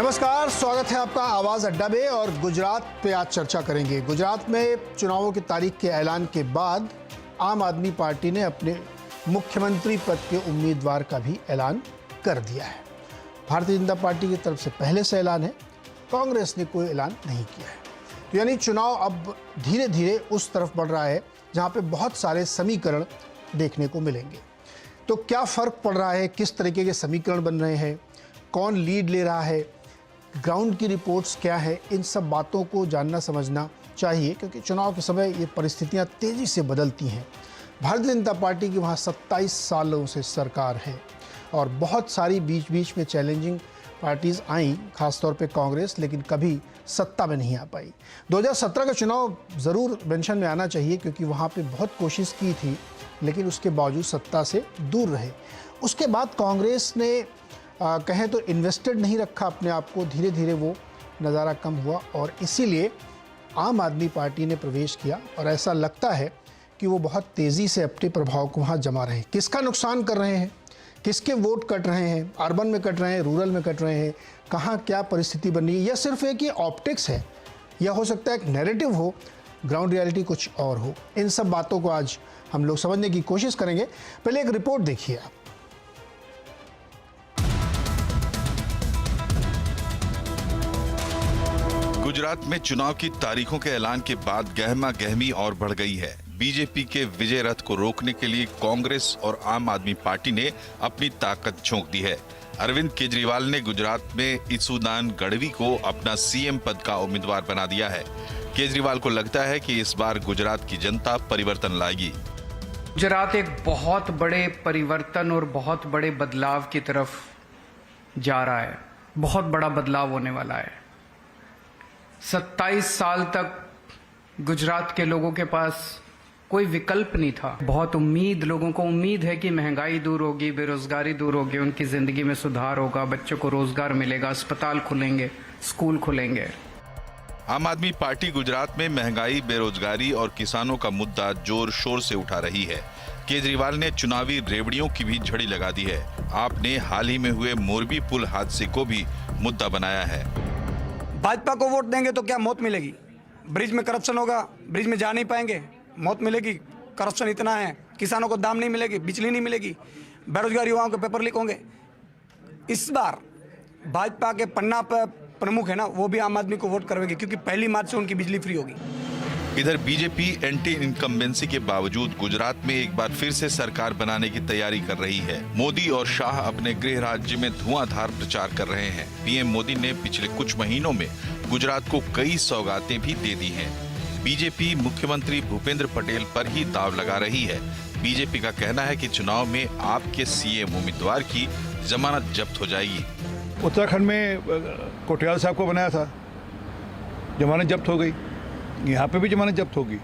नमस्कार, स्वागत है आपका आवाज अड्डा में। और गुजरात पे आज चर्चा करेंगे। गुजरात में चुनावों की तारीख के ऐलान के बाद आम आदमी पार्टी ने अपने मुख्यमंत्री पद के उम्मीदवार का भी ऐलान कर दिया है। भारतीय जनता पार्टी की तरफ से पहले से ऐलान है, कांग्रेस ने कोई ऐलान नहीं किया है। तो यानी चुनाव अब धीरे धीरे उस तरफ बढ़ रहा है जहाँ पे बहुत सारे समीकरण देखने को मिलेंगे। तो क्या फ़र्क पड़ रहा है, किस तरीके के समीकरण बन रहे हैं, कौन लीड ले रहा है, ग्राउंड की रिपोर्ट्स क्या है, इन सब बातों को जानना समझना चाहिए, क्योंकि चुनाव के समय ये परिस्थितियां तेज़ी से बदलती हैं। भारतीय जनता पार्टी की वहाँ 27 सालों से सरकार है और बहुत सारी बीच बीच में चैलेंजिंग पार्टीज़ आईं, खासतौर पे कांग्रेस, लेकिन कभी सत्ता में नहीं आ पाई। 2017 का चुनाव ज़रूर मेंशन में आना चाहिए, क्योंकि वहाँ पे बहुत कोशिश की थी, लेकिन उसके बावजूद सत्ता से दूर रहे। उसके बाद कांग्रेस ने कहें तो इन्वेस्टेड नहीं रखा अपने आप को, धीरे धीरे वो नज़ारा कम हुआ और इसीलिए आम आदमी पार्टी ने प्रवेश किया। और ऐसा लगता है कि वो बहुत तेज़ी से अपने प्रभाव को वहाँ जमा रहे हैं। किसका नुकसान कर रहे हैं, किसके वोट कट रहे हैं, अर्बन में कट रहे हैं, रूरल में कट रहे हैं, कहाँ क्या परिस्थिति बन रही है, यह सिर्फ एक ऑप्टिक्स है, यह हो सकता है एक नैरेटिव हो, ग्राउंड रियलिटी कुछ और हो। इन सब बातों को आज हम लोग समझने की कोशिश करेंगे। पहले एक रिपोर्ट देखिए आप। गुजरात में चुनाव की तारीखों के ऐलान के बाद गहमा गहमी और बढ़ गई है। बीजेपी के विजय रथ को रोकने के लिए कांग्रेस और आम आदमी पार्टी ने अपनी ताकत झोंक दी है। अरविंद केजरीवाल ने गुजरात में इसुदान गढ़वी को अपना सीएम पद का उम्मीदवार बना दिया है। केजरीवाल को लगता है कि इस बार गुजरात की जनता परिवर्तन लाएगी। गुजरात एक बहुत बड़े परिवर्तन और बहुत बड़े बदलाव की तरफ जा रहा है। बहुत बड़ा बदलाव होने वाला है। 27 साल तक गुजरात के लोगों के पास कोई विकल्प नहीं था। बहुत उम्मीद, लोगों को उम्मीद है कि महंगाई दूर होगी, बेरोजगारी दूर होगी, उनकी जिंदगी में सुधार होगा, बच्चों को रोजगार मिलेगा, अस्पताल खुलेंगे, स्कूल खुलेंगे। आम आदमी पार्टी गुजरात में महंगाई, बेरोजगारी और किसानों का मुद्दा जोर शोर से उठा रही है। केजरीवाल ने चुनावी रेवड़ियों की भी झड़ी लगा दी है। आपने हाल ही में हुए मोरबी पुल हादसे को भी मुद्दा बनाया है। भाजपा को वोट देंगे तो क्या मौत मिलेगी? ब्रिज में करप्शन होगा, ब्रिज में जा नहीं पाएंगे, मौत मिलेगी। करप्शन इतना है, किसानों को दाम नहीं मिलेगी, बिजली नहीं मिलेगी, बेरोजगार युवाओं के पेपर लीक होंगे। इस बार भाजपा के पन्ना प्रमुख है ना, वो भी आम आदमी को वोट करवेंगे, क्योंकि 1 मार्च से उनकी बिजली फ्री होगी। इधर बीजेपी एंटी इनकम्बेंसी के बावजूद गुजरात में एक बार फिर से सरकार बनाने की तैयारी कर रही है। मोदी और शाह अपने गृह राज्य में धुआंधार प्रचार कर रहे हैं। पीएम मोदी ने पिछले कुछ महीनों में गुजरात को कई सौगातें भी दे दी हैं। बीजेपी मुख्यमंत्री भूपेंद्र पटेल पर ही दाव लगा रही है। बीजेपी का कहना है कि चुनाव में आपके सीएम उम्मीदवार की जमानत जब्त हो जाएगी। उत्तराखंड में कोटियाल साहब को बनाया था, जमानत जब्त हो गई। यहाँ पे भी जमानत जब्त होगी।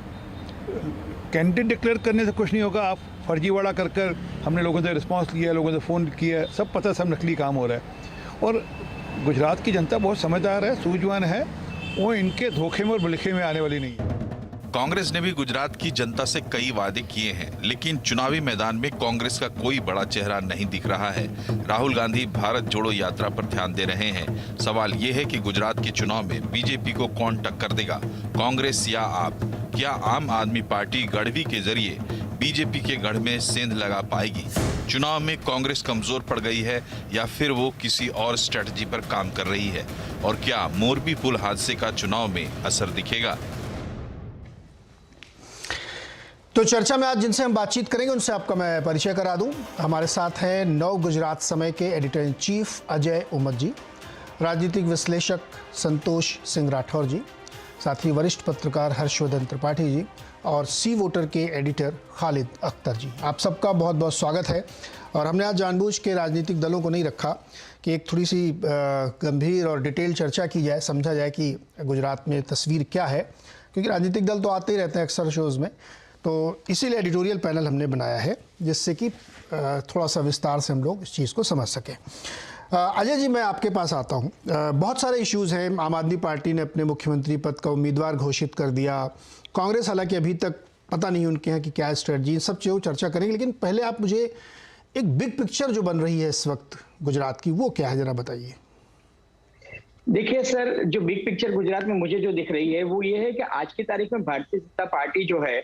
कैंडिडेट डिक्लेयर करने से कुछ नहीं होगा। आप फर्जीवाड़ा कर कर, हमने लोगों से रिस्पांस लिया, लोगों से फ़ोन किया, सब पता, सब नकली काम हो रहा है। और गुजरात की जनता बहुत समझदार है, सूझवान है, वो इनके धोखे में और भुलेखे में आने वाली नहीं है। कांग्रेस ने भी गुजरात की जनता से कई वादे किए हैं, लेकिन चुनावी मैदान में कांग्रेस का कोई बड़ा चेहरा नहीं दिख रहा है। राहुल गांधी भारत जोड़ो यात्रा पर ध्यान दे रहे हैं। सवाल ये है कि गुजरात के चुनाव में बीजेपी को कौन टक्कर देगा, कांग्रेस या आप? क्या आम आदमी पार्टी गढ़वी के जरिए बीजेपी के गढ़ में सेंध लगा पाएगी? चुनाव में कांग्रेस कमजोर पड़ गई है या फिर वो किसी और स्ट्रेटजी पर काम कर रही है? और क्या मोरबी पुल हादसे का चुनाव में असर दिखेगा? तो चर्चा में आज जिनसे हम बातचीत करेंगे उनसे आपका मैं परिचय करा दूं। हमारे साथ हैं नव गुजरात समय के एडिटर इन चीफ अजय उमत जी, राजनीतिक विश्लेषक संतोष सिंह राठौर जी, साथ ही वरिष्ठ पत्रकार हर्षवर्धन त्रिपाठी जी और सी वोटर के एडिटर खालिद अख्तर जी। आप सबका बहुत बहुत स्वागत है। और हमने आज जानबूझ के राजनीतिक दलों को नहीं रखा कि एक थोड़ी सी गंभीर और डिटेल चर्चा की जाए, समझा जाए कि गुजरात में तस्वीर क्या है, क्योंकि राजनीतिक दल तो आते ही रहते हैं अक्सर शोज़ में। तो इसीलिए एडिटोरियल पैनल हमने बनाया है, जिससे कि थोड़ा सा विस्तार से हम लोग इस चीज़ को समझ सकें। अजय जी, मैं आपके पास आता हूँ। बहुत सारे इश्यूज़ हैं। आम आदमी पार्टी ने अपने मुख्यमंत्री पद का उम्मीदवार घोषित कर दिया। कांग्रेस हालांकि अभी तक पता नहीं उनके यहाँ की क्या स्ट्रेटजी, इन सब चीज़ों चर्चा करेंगे। लेकिन पहले आप मुझे एक बिग पिक्चर जो बन रही है इस वक्त गुजरात की, वो क्या है, ज़रा बताइए। देखिए सर, जो बिग पिक्चर गुजरात में मुझे जो दिख रही है वो ये है कि आज की तारीख में भारतीय जनता पार्टी जो है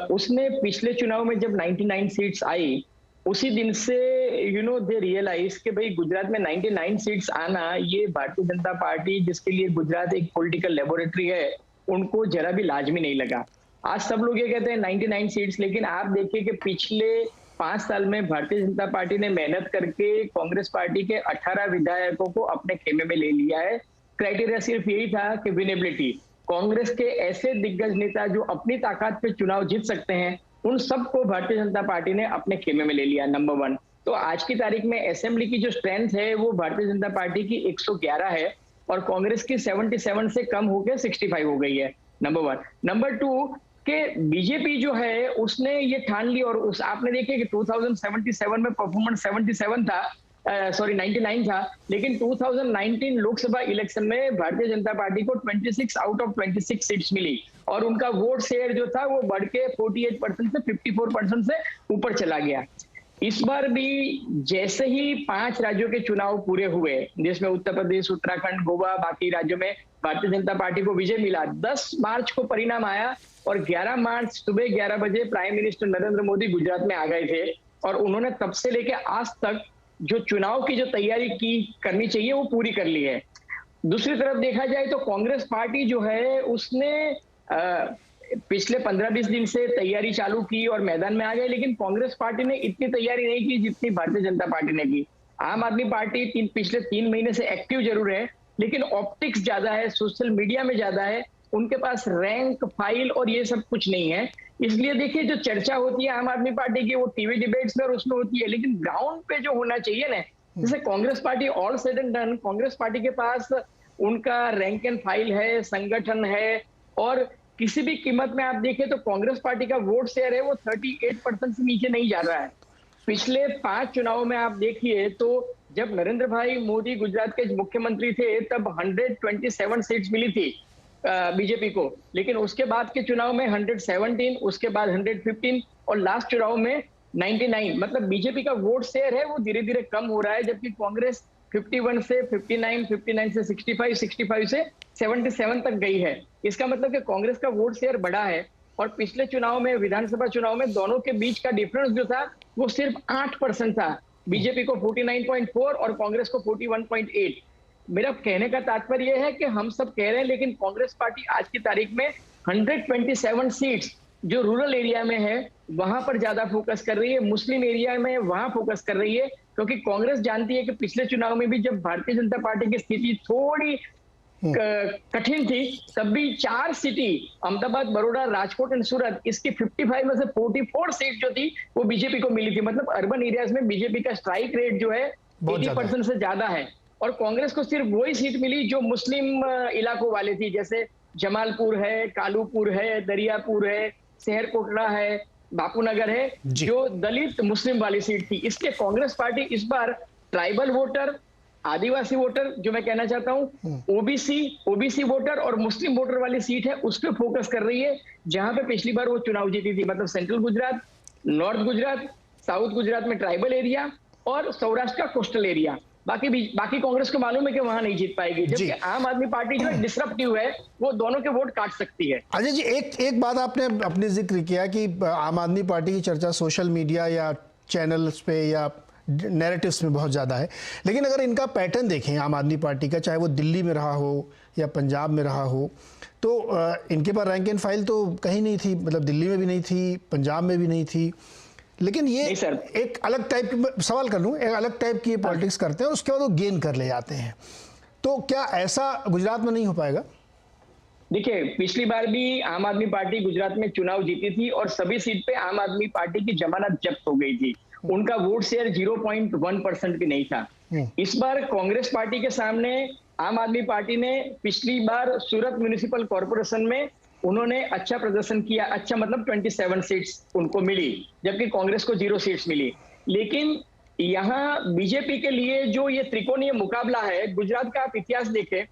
उसने पिछले चुनाव में जब 99 सीट्स आई उसी दिन से दे रियलाइज कि भाई गुजरात में 99 सीट्स आना ये भारतीय जनता पार्टी जिसके लिए गुजरात एक पॉलिटिकल लेबोरेटरी है उनको जरा भी लाजमी नहीं लगा। आज सब लोग ये कहते हैं 99 सीट्स, लेकिन आप देखिए कि पिछले 5 साल में भारतीय जनता पार्टी ने मेहनत करके कांग्रेस पार्टी के 18 विधायकों को अपने खेमे में ले लिया है। क्राइटेरिया सिर्फ यही था कि विनेबिलिटी, कांग्रेस के ऐसे दिग्गज नेता जो अपनी ताकत पे चुनाव जीत सकते हैं उन सबको भारतीय जनता पार्टी ने अपने खेमे में ले लिया, नंबर 1। तो आज की तारीख में असेंबली की जो स्ट्रेंथ है वो भारतीय जनता पार्टी की 111 है और कांग्रेस की 77 से कम होकर 65 हो गई है, नंबर 1। नंबर 2 के बीजेपी जो है उसने ये ठान ली, और आपने देखे कि 2077 में परफॉर्मेंस 77 था, 99 था, लेकिन 2019 लोकसभा इलेक्शन में भारतीय जनता पार्टी को 26 आउट ऑफ 26 सीट्स मिली और उनका वोट शेयर जो था वो बढ़ के 48% से 54% से ऊपर चला गया। इस बार भी जैसे ही 5 राज्यों के चुनाव पूरे हुए जिसमें उत्तर प्रदेश, उत्तराखंड, गोवा, बाकी राज्यों में भारतीय जनता पार्टी को विजय मिला, 10 मार्च को परिणाम आया और 11 मार्च सुबह 11 बजे प्राइम मिनिस्टर नरेंद्र मोदी गुजरात में आ गए थे और उन्होंने तब से लेके आज तक जो चुनाव की जो तैयारी करनी चाहिए वो पूरी कर ली है। दूसरी तरफ देखा जाए तो कांग्रेस पार्टी जो है उसने पिछले 15-20 दिन से तैयारी चालू की और मैदान में आ गए, लेकिन कांग्रेस पार्टी ने इतनी तैयारी नहीं की जितनी भारतीय जनता पार्टी ने की। आम आदमी पार्टी पिछले 3 महीने से एक्टिव जरूर है, लेकिन ऑप्टिक्स ज्यादा है, सोशल मीडिया में ज्यादा है, उनके पास रैंक, फाइल और ये सब कुछ नहीं है। इसलिए देखिए जो चर्चा होती है आम आदमी पार्टी की वो टीवी डिबेट्स में और उसमें होती है, लेकिन ग्राउंड पे जो होना चाहिए ना, जैसे Congress party all said and done, Congress party के पास उनका रैंक एंड फाइल है, संगठन है और किसी भी कीमत में आप देखें तो कांग्रेस पार्टी का वोट शेयर है वो 38% से नीचे नहीं जा रहा है। पिछले 5 चुनावों में आप देखिए तो जब नरेंद्र भाई मोदी गुजरात के मुख्यमंत्री थे तब 127 सीट्स मिली थी बीजेपी को, लेकिन उसके बाद के चुनाव में 117, उसके बाद 115 और लास्ट चुनाव में 99। मतलब बीजेपी का वोट शेयर है वो धीरे धीरे कम हो रहा है, जबकि कांग्रेस 51 से 59, 59 से 65, 65 से 77 तक गई है। इसका मतलब कि कांग्रेस का वोट शेयर बढ़ा है और पिछले चुनाव में, विधानसभा चुनाव में दोनों के बीच का डिफरेंस जो था वो सिर्फ 8% था, बीजेपी को 49.4 और कांग्रेस को 41.8। मेरा कहने का तात्पर्य यह है कि हम सब कह रहे हैं, लेकिन कांग्रेस पार्टी आज की तारीख में 127 सीट्स जो रूरल एरिया में है वहां पर ज्यादा फोकस कर रही है, मुस्लिम एरिया में वहां फोकस कर रही है, क्योंकि कांग्रेस जानती है कि पिछले चुनाव में भी जब भारतीय जनता पार्टी की स्थिति थोड़ी कठिन थी तब भी 4 सिटी अहमदाबाद, बड़ौदा, राजकोट एंड सूरत, इसकी 55 में से 44 सीट जो थी वो बीजेपी को मिली थी। मतलब अर्बन एरियाज में बीजेपी का स्ट्राइक रेट जो है 80% से ज्यादा है और कांग्रेस को सिर्फ वही सीट मिली जो मुस्लिम इलाकों वाले थी, जैसे जमालपुर है, कालूपुर है, दरियापुर है, शहर कोटड़ा है, बापूनगर है, जो दलित मुस्लिम वाली सीट थी। इसलिए कांग्रेस पार्टी इस बार ट्राइबल वोटर, आदिवासी वोटर, जो मैं कहना चाहता हूँ ओबीसी वोटर और मुस्लिम वोटर वाली सीट है उस पर फोकस कर रही है, जहां पे पिछली बार वो चुनाव जीती थी। मतलब central Gujarat, north Gujarat, south Gujarat में ट्राइबल एरिया और सौराष्ट्र का कोस्टल एरिया। बाकी कांग्रेस को मालूम है कि वहां नहीं जीत पाएगी, जबकि आम आदमी पार्टी जो डिसरप्टिव है वो दोनों के वोट काट सकती है। अजय जी, एक बात आपने अपने जिक्र किया कि आम आदमी पार्टी की चर्चा सोशल मीडिया या चैनल्स पे या नैरेटिव्स में बहुत ज़्यादा है, लेकिन अगर इनका पैटर्न देखें आम आदमी पार्टी का, चाहे वो दिल्ली में रहा हो या पंजाब में रहा हो, तो इनके पास रैंक एंड फाइल तो कहीं नहीं थी, मतलब दिल्ली में भी नहीं थी, पंजाब में भी नहीं थी, लेकिन ये एक अलग टाइप की, सवाल कर लूँ, एक अलग टाइप की पॉलिटिक्स करते हैं, उसके बाद वो गेन कर ले जाते हैं। तो क्या ऐसा गुजरात में नहीं हो पाएगा? देखिए, पिछली बार भी आम आदमी पार्टी गुजरात में चुनाव जीती थी और सभी सीट पे आम आदमी पार्टी की जमानत जब्त हो गई थी, उनका वोट शेयर 0.1% भी नहीं था। इस बार कांग्रेस पार्टी के सामने आम आदमी पार्टी ने पिछली बार सूरत म्युनिसिपल कॉर्पोरेशन में उन्होंने अच्छा प्रदर्शन किया, अच्छा मतलब 27 सीट्स उनको मिली, जबकि कांग्रेस को 0 सीट्स मिली। लेकिन यहाँ बीजेपी के लिए जो ये त्रिकोणीय मुकाबला है, गुजरात का आप इतिहास देखें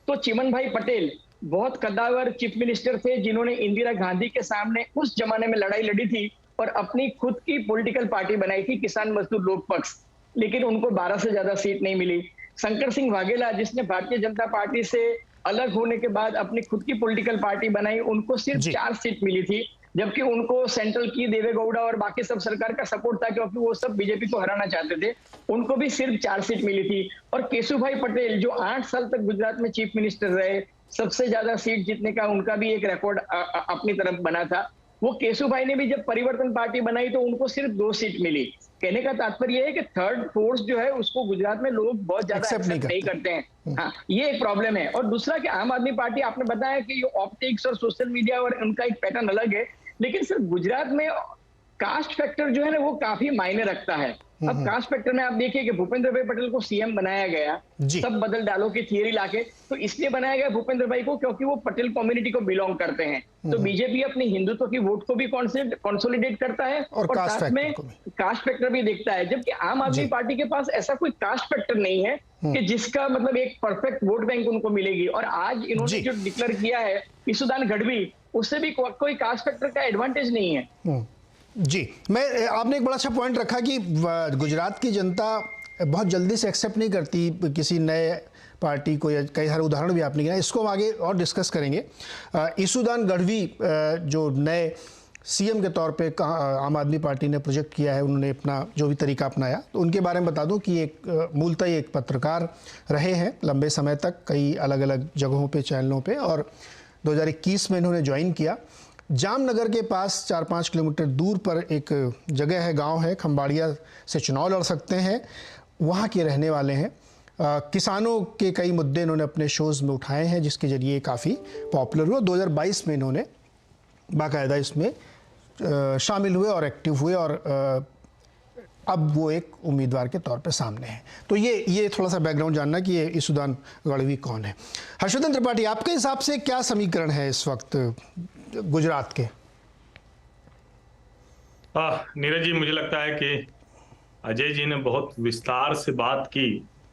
तो चिमन भाई पटेल बहुत कद्दावर चीफ मिनिस्टर थे, जिन्होंने इंदिरा गांधी के सामने उस जमाने में लड़ाई लड़ी थी और अपनी खुद की पॉलिटिकल पार्टी बनाई थी, किसान मजदूर लोक पक्ष, लेकिन उनको 12 से ज्यादा सीट नहीं मिली। शंकर सिंह वाघेला, जिसने भारतीय जनता पार्टी से अलग होने के बाद अपनी खुद की पॉलिटिकल पार्टी बनाई, उनको सिर्फ 4 सीट मिली थी, जबकि उनको सेंट्रल की देवेगौड़ा और बाकी सब सरकार का सपोर्ट था, क्योंकि वो सब बीजेपी को हराना चाहते थे। उनको भी सिर्फ 4 सीट मिली थी। और केशुभाई पटेल, जो 8 साल तक गुजरात में चीफ मिनिस्टर रहे, सबसे ज्यादा सीट जीतने का उनका भी एक रिकॉर्ड अपनी तरफ बना था। वो केशुभाई ने भी जब परिवर्तन पार्टी बनाई तो उनको सिर्फ 2 सीट मिली। कहने का तात्पर्य है कि थर्ड फोर्स जो है उसको गुजरात में लोग बहुत ज्यादा एक्सेप्ट नहीं करते हैं। हाँ, ये एक प्रॉब्लम है। और दूसरा कि आम आदमी पार्टी, आपने बताया कि ये ऑप्टिक्स और सोशल मीडिया और उनका एक पैटर्न अलग है, लेकिन सिर्फ गुजरात में कास्ट फैक्टर जो है ना वो काफी मायने रखता है। अब कास्ट फैक्टर में आप देखिए कि भूपेंद्र भाई पटेल को सीएम बनाया गया, सब बदल डालो की थियरी लाके, तो इसलिए बनाया गया भूपेंद्र भाई को क्योंकि वो पटेल कम्युनिटी को बिलोंग करते हैं। तो बीजेपी अपने हिंदुत्व की वोट को भी कंसोलिडेट करता है और साथ में कास्ट फैक्टर भी देखता है। जबकि आम आदमी पार्टी के पास ऐसा कोई कास्ट फैक्टर नहीं है कि जिसका मतलब एक परफेक्ट वोट बैंक उनको मिलेगी। और आज इन्होंने जो डिक्लेयर किया है ईसुदान गढ़वी, उससे भी कोई कास्ट फैक्टर का एडवांटेज नहीं है। जी, आपने एक बड़ा अच्छा पॉइंट रखा कि गुजरात की जनता बहुत जल्दी से एक्सेप्ट नहीं करती किसी नए पार्टी को, या कई सारे उदाहरण भी आपने गिनाए, इसको हम आगे और डिस्कस करेंगे। ईसुदान गढ़वी जो नए सीएम के तौर पे आम आदमी पार्टी ने प्रोजेक्ट किया है, उन्होंने अपना जो भी तरीका अपनाया, तो उनके बारे में बता दूं कि एक मूलतः एक पत्रकार रहे हैं लंबे समय तक कई अलग अलग जगहों पे, चैनलों पे, और 2021 में इन्होंने ज्वाइन किया। जामनगर के पास 4-5 किलोमीटर दूर पर एक जगह है, गांव है, खंबाड़िया से चुनाव लड़ सकते हैं, वहाँ के रहने वाले हैं। किसानों के कई मुद्दे इन्होंने अपने शोज़ में उठाए हैं, जिसके ज़रिए काफ़ी पॉपुलर हुआ। 2022 में इन्होंने बाकायदा इसमें शामिल हुए और एक्टिव हुए, और अब वो एक उम्मीदवार के तौर पे सामने है। तो ये थोड़ा सा बैकग्राउंड जानना कि ये ईसुदान गढ़वी कौन है। हर्षवर्धन त्रिपाठी, आपके हिसाब से क्या समीकरण है इस वक्त गुजरात के? नीरज जी, मुझे लगता है कि अजय जी ने बहुत विस्तार से बात की,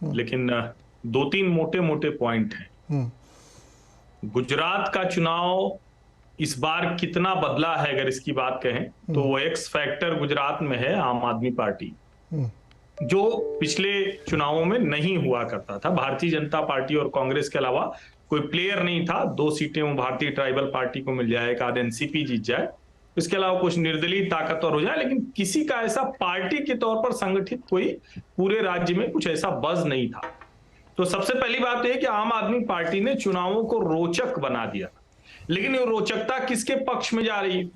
लेकिन 2-3 मोटे मोटे पॉइंट हैं। गुजरात का चुनाव इस बार कितना बदला है, अगर इसकी बात कहें तो वो एक्स फैक्टर गुजरात में है आम आदमी पार्टी, जो पिछले चुनावों में नहीं हुआ करता था। भारतीय जनता पार्टी और कांग्रेस के अलावा कोई प्लेयर नहीं था। 2 सीटें वो भारतीय ट्राइबल पार्टी को मिल जाए, एक आध एनसीपी जीत जाए, इसके अलावा कुछ निर्दलीय ताकतवर हो जाए, लेकिन किसी का ऐसा पार्टी के तौर पर संगठित कोई पूरे राज्य में कुछ ऐसा बज नहीं था। तो सबसे पहली बात यह कि आम आदमी पार्टी ने चुनावों को रोचक बना दिया, लेकिन ये रोचकता किसके पक्ष में जा रही है?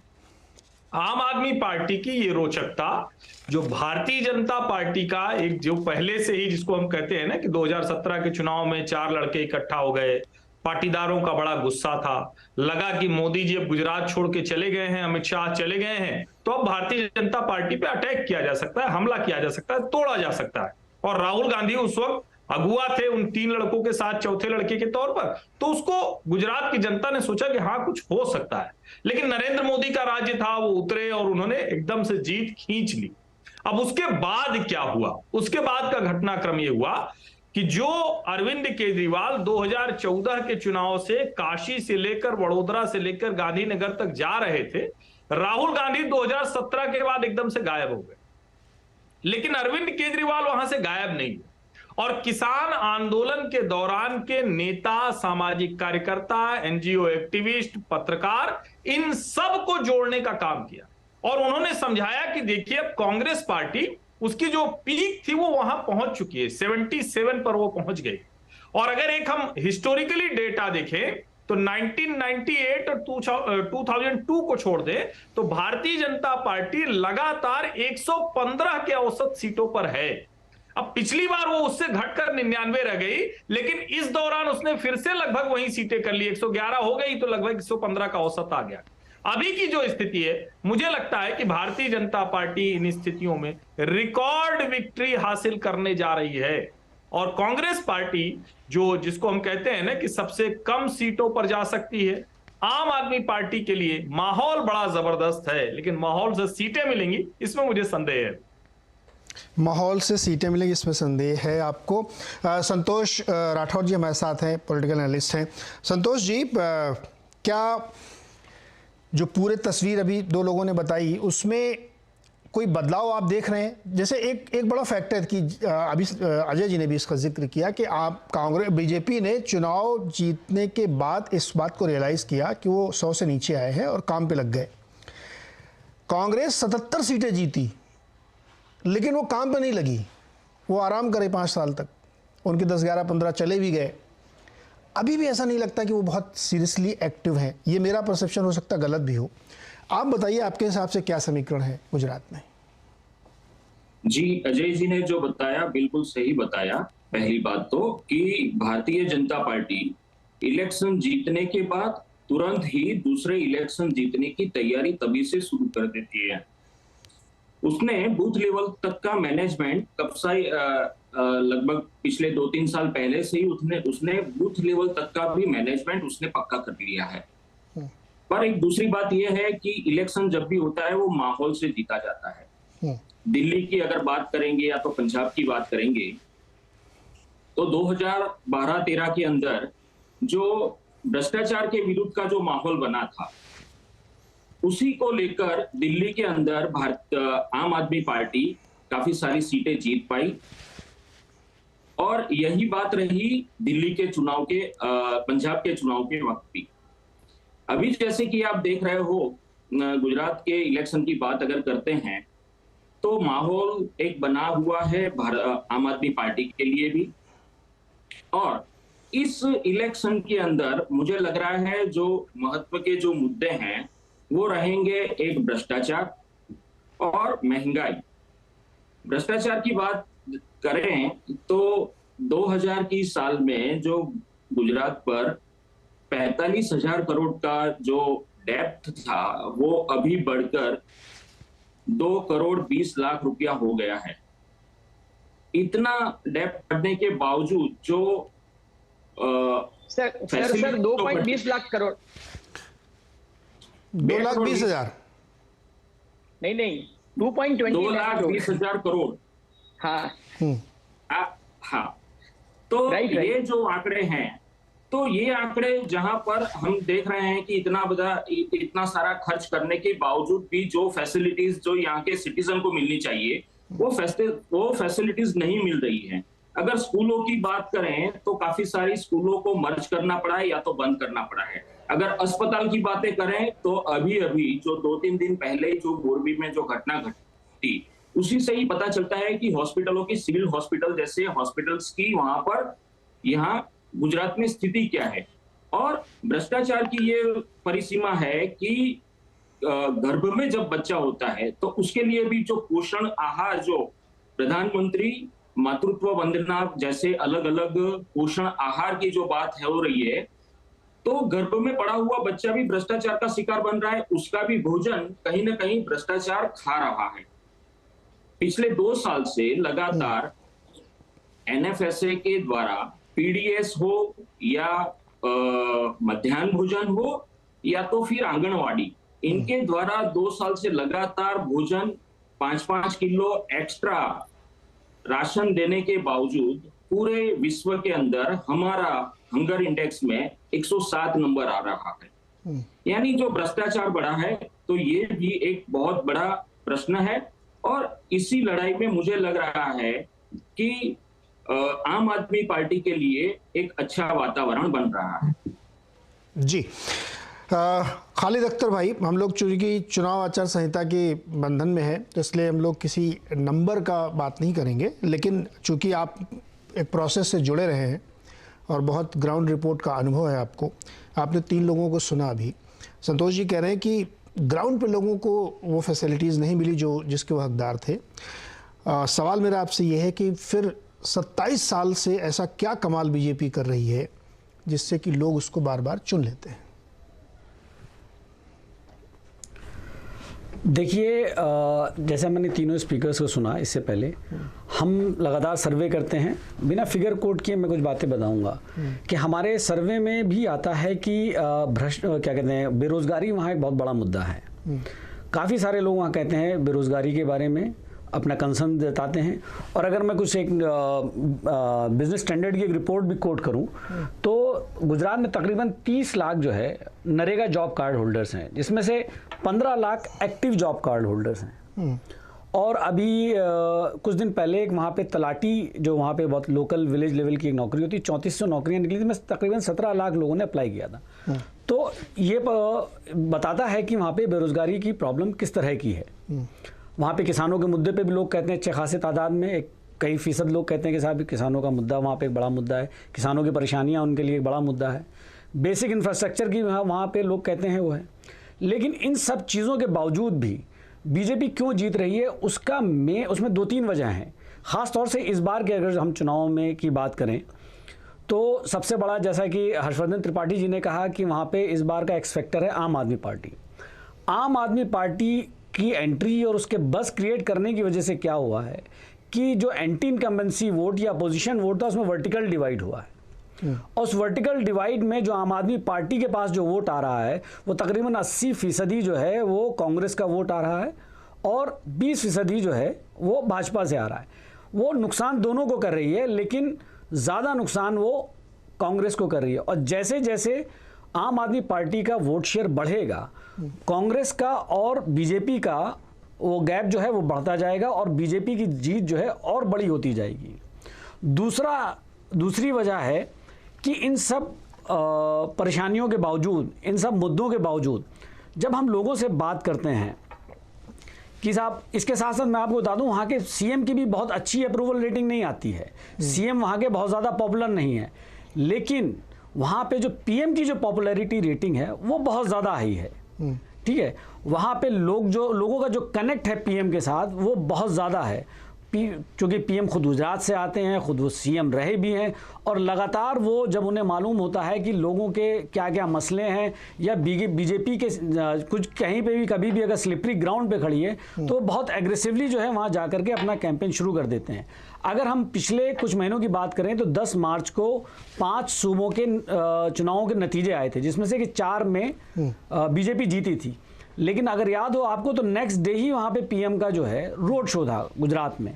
आम आदमी पार्टी की ये रोचकता जो भारतीय जनता पार्टी का एक जो पहले से ही, जिसको हम कहते हैं ना कि 2017 के चुनाव में 4 लड़के इकट्ठा हो गए, पाटीदारों का बड़ा गुस्सा था, लगा कि मोदी जी अब गुजरात छोड़ के चले गए हैं, अमित शाह चले गए हैं, तो अब भारतीय जनता पार्टी पे अटैक किया जा सकता है, हमला किया जा सकता है, तोड़ा जा सकता है। और राहुल गांधी उस वक्त अगुआ थे उन 3 लड़कों के साथ, चौथे लड़के के तौर पर, तो उसको गुजरात की जनता ने सोचा कि हाँ कुछ हो सकता है। लेकिन नरेंद्र मोदी का राज्य था, वो उतरे और उन्होंने एकदम से जीत खींच ली। अब उसके बाद क्या हुआ? उसके बाद का घटनाक्रम ये हुआ कि जो अरविंद केजरीवाल 2014 के चुनाव से काशी से लेकर, वडोदरा से लेकर गांधीनगर तक जा रहे थे, राहुल गांधी 2017 के बाद एकदम से गायब हो गए। लेकिन अरविंद केजरीवाल वहां से गायब नहीं, और किसान आंदोलन के दौरान के नेता, सामाजिक कार्यकर्ता, एनजीओ एक्टिविस्ट, पत्रकार, इन सब को जोड़ने का काम किया। और उन्होंने समझाया कि देखिए अब कांग्रेस पार्टी उसकी जो पीक थी वो वहां पहुंच चुकी है, 77 पर वो पहुंच गई। और अगर एक हम हिस्टोरिकली डेटा देखें तो 1998 और 2002 को छोड़ दे तो भारतीय जनता पार्टी लगातार 115 के औसत सीटों पर है। अब पिछली बार वो उससे घटकर 99 रह गई, लेकिन इस दौरान उसने फिर से लगभग वही सीटें कर ली, 111 हो गई तो लगभग 115 का औसत आ गया। अभी की जो स्थिति है, मुझे लगता है कि भारतीय जनता पार्टी इन स्थितियों में रिकॉर्ड विक्ट्री हासिल करने जा रही है, और कांग्रेस पार्टी जिसको हम कहते हैं ना कि सबसे कम सीटों पर जा सकती है, आम आदमी पार्टी के लिए माहौल बड़ा जबरदस्त है, लेकिन माहौल से सीटें मिलेंगी इसमें मुझे संदेह है। माहौल से सीटें मिलेंगी इसमें संदेह है आपको। संतोष राठौर जी हमारे साथ हैं, पॉलिटिकल एनालिस्ट हैं। संतोष जी, क्या जो पूरे तस्वीर अभी 2 लोगों ने बताई उसमें कोई बदलाव आप देख रहे हैं? जैसे एक बड़ा फैक्टर कि अभी अजय जी ने भी इसका जिक्र किया कि आप कांग्रेस बीजेपी ने चुनाव जीतने के बाद इस बात को रियलाइज़ किया कि वो 100 से नीचे आए हैं और काम पे लग गए। कांग्रेस 77 सीटें जीती लेकिन वो काम पे नहीं लगी, वो आराम करे 5 साल तक, उनके 10, 11, 15 चले भी गए। अभी भी ऐसा नहीं लगता कि वो बहुत सीरियसली एक्टिव हैं। ये मेरा परसेप्शन हो सकता है, गलत भी हो। आप बताइए आपके हिसाब से क्या समीकरण है गुजरात में? जी, अजय जी ने जो बताया बिल्कुल सही बताया। पहली बात तो कि भारतीय जनता पार्टी इलेक्शन जीतने के बाद तुरंत ही दूसरे इलेक्शन जीतने की तैयारी तभी से शुरू कर देती है। उसने बूथ लेवल तक का मैनेजमेंट कब से लगभग पिछले 2-3 साल पहले से ही उसने बूथ लेवल तक का भी मैनेजमेंट उसने पक्का कर लिया है। पर एक दूसरी बात यह है कि इलेक्शन जब भी होता है वो माहौल से जीता जाता है। दिल्ली की अगर बात करेंगे या तो पंजाब की बात करेंगे तो 2012-13 के अंदर जो भ्रष्टाचार के विरुद्ध का जो माहौल बना था उसी को लेकर दिल्ली के अंदर आम आदमी पार्टी काफी सारी सीटें जीत पाई। और यही बात रही दिल्ली के चुनाव के पंजाब के चुनाव के वक्त भी। अभी जैसे कि आप देख रहे हो गुजरात के इलेक्शन की बात अगर करते हैं तो माहौल एक बना हुआ है आम आदमी पार्टी के लिए भी। और इस इलेक्शन के अंदर मुझे लग रहा है जो महत्व के जो मुद्दे हैं वो रहेंगे, एक भ्रष्टाचार और महंगाई। भ्रष्टाचार की बात करें तो 2000 की साल में जो गुजरात पर 45,000 करोड़ का जो डेप्थ था वो अभी बढ़कर 2 करोड़ 20 लाख रुपया हो गया है। इतना डेप्थ बढ़ने के बावजूद जो सर 2.20 लाख करोड़ 2,20,000 नहीं 2.20 करोड़। हाँ हाँ, तो ये जो आंकड़े हैं तो ये आंकड़े जहां पर हम देख रहे हैं कि इतना सारा खर्च करने के बावजूद भी जो फैसिलिटीज जो यहाँ के सिटीजन को मिलनी चाहिए वो फैसिलिटीज नहीं मिल रही हैं। अगर स्कूलों की बात करें तो काफी सारी स्कूलों को मर्ज करना पड़ा है या तो बंद करना पड़ा है। अगर अस्पताल की बातें करें तो अभी जो 2-3 दिन पहले जो मोरबी में जो घटना घटी उसी से ही पता चलता है कि हॉस्पिटलों की सिविल हॉस्पिटल जैसे हॉस्पिटल्स की वहां पर यहाँ गुजरात में स्थिति क्या है। और भ्रष्टाचार की ये परिसीमा है कि गर्भ में जब बच्चा होता है तो उसके लिए भी जो पोषण आहार जो प्रधानमंत्री मातृत्व वंदना जैसे अलग अलग पोषण आहार की जो बात है हो रही है तो गर्भ में पड़ा हुआ बच्चा भी भ्रष्टाचार का शिकार बन रहा है, उसका भी भोजन कहीं ना कहीं भ्रष्टाचार खा रहा है। पिछले 2 साल से लगातार एनएफएसए के द्वारा पीडीएस हो या मध्याह्न भोजन हो या तो फिर आंगनवाड़ी, इनके द्वारा 2 साल से लगातार भोजन 5-5 किलो एक्स्ट्रा राशन देने के बावजूद पूरे विश्व के अंदर हमारा हंगर इंडेक्स में 107 नंबर आ रहा है। यानी जो भ्रष्टाचार बढ़ा है तो ये भी एक बहुत बड़ा प्रश्न है। और इसी लड़ाई में मुझे लग रहा है कि आम आदमी पार्टी के लिए एक अच्छा वातावरण बन रहा है। जी खालिद अख्तर भाई, हम लोग चूंकि चुनाव आचार संहिता के बंधन में है तो इसलिए हम लोग किसी नंबर का बात नहीं करेंगे, लेकिन चूंकि आप एक प्रोसेस से जुड़े रहे हैं और बहुत ग्राउंड रिपोर्ट का अनुभव है आपको, आपने 3 लोगों को सुना अभी। संतोष जी कह रहे हैं कि ग्राउंड पे लोगों को वो फैसिलिटीज़ नहीं मिली जिसके वो हकदार थे। सवाल मेरा आपसे ये है कि फिर 27 साल से ऐसा क्या कमाल बीजेपी कर रही है जिससे कि लोग उसको बार बार चुन लेते हैं? देखिए, जैसे मैंने तीनों स्पीकर्स को सुना इससे पहले, हम लगातार सर्वे करते हैं। बिना फिगर कोट किए मैं कुछ बातें बताऊंगा कि हमारे सर्वे में भी आता है कि क्या कहते हैं, बेरोजगारी वहाँ एक बहुत बड़ा मुद्दा है। काफ़ी सारे लोग वहाँ कहते हैं बेरोजगारी के बारे में अपना कंसर्न जताते हैं। और अगर मैं कुछ एक बिजनेस स्टैंडर्ड की एक रिपोर्ट भी कोट करूं तो गुजरात में तकरीबन 30 लाख जो है नरेगा जॉब कार्ड होल्डर्स हैं, जिसमें से 15 lakh active job card holders हैं। और अभी कुछ दिन पहले एक वहाँ पे तलाटी, जो वहाँ पे बहुत लोकल विलेज लेवल की एक नौकरी होती है, 3400 नौकरियाँ निकली थी, में तकरीबन 17 लाख लोगों ने अप्लाई किया था। तो ये बताता है कि वहाँ पे बेरोजगारी की प्रॉब्लम किस तरह की है। वहाँ पे किसानों के मुद्दे पे भी लोग कहते हैं अच्छे खासे तादाद में, कई फीसद लोग कहते हैं कि साहब किसानों का मुद्दा वहाँ पे एक बड़ा मुद्दा है, किसानों की परेशानियाँ उनके लिए एक बड़ा मुद्दा है। बेसिक इंफ्रास्ट्रक्चर की वहाँ पे लोग कहते हैं वो है। लेकिन इन सब चीज़ों के बावजूद भी बीजेपी क्यों जीत रही है, उसमें 2-3 वजह हैं। ख़ास तौर से इस बार के अगर हम चुनाव में की बात करें तो सबसे बड़ा, जैसा कि हर्षवर्धन त्रिपाठी जी ने कहा कि वहाँ पे इस बार का एक्स फैक्टर है आम आदमी पार्टी। आम आदमी पार्टी की एंट्री और उसके बस क्रिएट करने की वजह से क्या हुआ है कि जो एंटी इनकम्बेंसी वोट या अपोजिशन वोट था उसमें वर्टिकल डिवाइड हुआ है। और उस वर्टिकल डिवाइड में जो आम आदमी पार्टी के पास जो वोट आ रहा है वो तकरीबन 80% जो है वो कांग्रेस का वोट आ रहा है और 20% जो है वो भाजपा से आ रहा है। वो नुकसान दोनों को कर रही है, लेकिन ज़्यादा नुकसान वो कांग्रेस को कर रही है। और जैसे जैसे आम आदमी पार्टी का वोट शेयर बढ़ेगा, कांग्रेस का और बीजेपी का वो गैप जो है वो बढ़ता जाएगा और बीजेपी की जीत जो है और बड़ी होती जाएगी। दूसरी वजह है कि इन सब परेशानियों के बावजूद, इन सब मुद्दों के बावजूद जब हम लोगों से बात करते हैं कि साहब, इसके साथ साथ मैं आपको बता दूं वहाँ के सीएम की भी बहुत अच्छी अप्रूवल रेटिंग नहीं आती है। सीएम वहाँ के बहुत ज़्यादा पॉपुलर नहीं है, लेकिन वहाँ पे जो पीएम की जो पॉपुलैरिटी रेटिंग है वो बहुत ज़्यादा हाई है। ठीक है, वहाँ पे लोगों का जो कनेक्ट है पीएम के साथ वो बहुत ज़्यादा है। क्योंकि पीएम खुद गुजरात से आते हैं, खुद वो सीएम रहे भी हैं और लगातार वो जब उन्हें मालूम होता है कि लोगों के क्या क्या मसले हैं या बीजेपी के कुछ कहीं पे भी कभी भी अगर स्लिपरी ग्राउंड पे खड़ी है तो बहुत एग्रेसिवली जो है वहाँ जा करके अपना कैंपेन शुरू कर देते हैं। अगर हम पिछले कुछ महीनों की बात करें तो 10 मार्च को 5 सूबों के चुनावों के नतीजे आए थे, जिसमें से कि 4 में बीजेपी जीती थी। लेकिन अगर याद हो आपको तो नेक्स्ट डे ही वहाँ पे पीएम का जो है रोड शो था गुजरात में।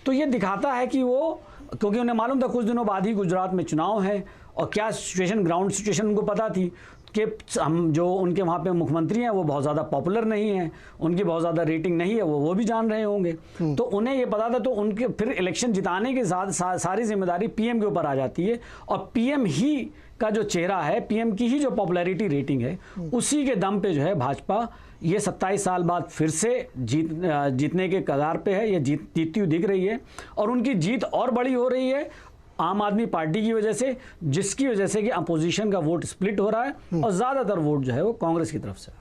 तो ये दिखाता है कि वो, क्योंकि उन्हें मालूम था कुछ दिनों बाद ही गुजरात में चुनाव है और क्या सिचुएशन, ग्राउंड सिचुएशन उनको पता थी कि हम जो उनके वहाँ पे मुख्यमंत्री हैं वो बहुत ज़्यादा पॉपुलर नहीं हैं, उनकी बहुत ज़्यादा रेटिंग नहीं है, वो भी जान रहे होंगे। तो उन्हें ये पता था, तो उनके फिर इलेक्शन जिताने के साथ सारी जिम्मेदारी पीएम के ऊपर आ जाती है और पीएम ही का जो चेहरा है, पीएम की ही जो पॉपुलैरिटी रेटिंग है, उसी के दम पे जो है भाजपा ये 27 साल बाद फिर से जीतने के कगार पे है, ये जीतती हुई दिख रही है और उनकी जीत और बड़ी हो रही है आम आदमी पार्टी की वजह से, जिसकी वजह से कि अपोजिशन का वोट स्प्लिट हो रहा है और ज़्यादातर वोट जो है वो कांग्रेस की तरफ से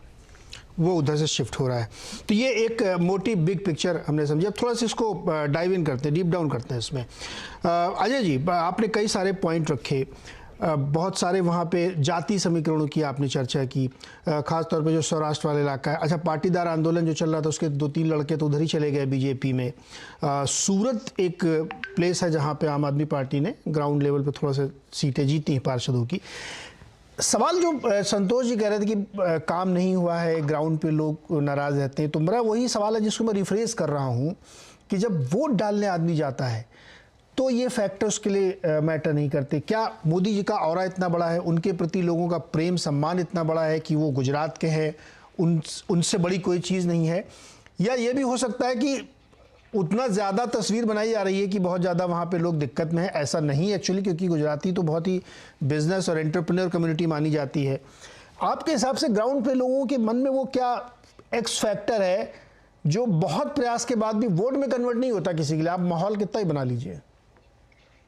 वो उधर से शिफ्ट हो रहा है। तो ये एक मोटी बिग पिक्चर हमने समझी। अब थोड़ा सा इसको डाइव इन करते हैं, डीप डाउन करते हैं इसमें। अजय जी, आपने कई सारे पॉइंट रखे, बहुत सारे वहाँ पे जाति समीकरणों की आपने चर्चा की, खास तौर पे जो सौराष्ट्र वाला इलाका है। अच्छा, पाटीदार आंदोलन जो चल रहा था उसके 2-3 लड़के तो उधर ही चले गए बीजेपी में। सूरत एक प्लेस है जहाँ पे आम आदमी पार्टी ने ग्राउंड लेवल पे थोड़ा सा सीटें जीती हैं पार्षदों की। सवाल जो संतोष जी कह रहे थे कि काम नहीं हुआ है, ग्राउंड पे लोग नाराज़ रहते हैं, तो मेरा वही सवाल है जिसको मैं रिफ्रेश कर रहा हूँ कि जब वोट डालने आदमी जाता है तो ये फैक्टर्स के लिए मैटर नहीं करते। क्या मोदी जी का ऑरा इतना बड़ा है, उनके प्रति लोगों का प्रेम सम्मान इतना बड़ा है कि वो गुजरात के हैं, उनसे बड़ी कोई चीज़ नहीं है? या ये भी हो सकता है कि उतना ज़्यादा तस्वीर बनाई जा रही है कि बहुत ज़्यादा वहाँ पे लोग दिक्कत में है? ऐसा नहीं एक्चुअली, क्योंकि गुजराती तो बहुत ही बिजनेस और एंटरप्रेन्योर कम्युनिटी मानी जाती है। आपके हिसाब से ग्राउंड पे लोगों के मन में वो क्या एक्स फैक्टर है जो बहुत प्रयास के बाद भी वोट में कन्वर्ट नहीं होता किसी के लिए? आप माहौल कितना ही बना लीजिए।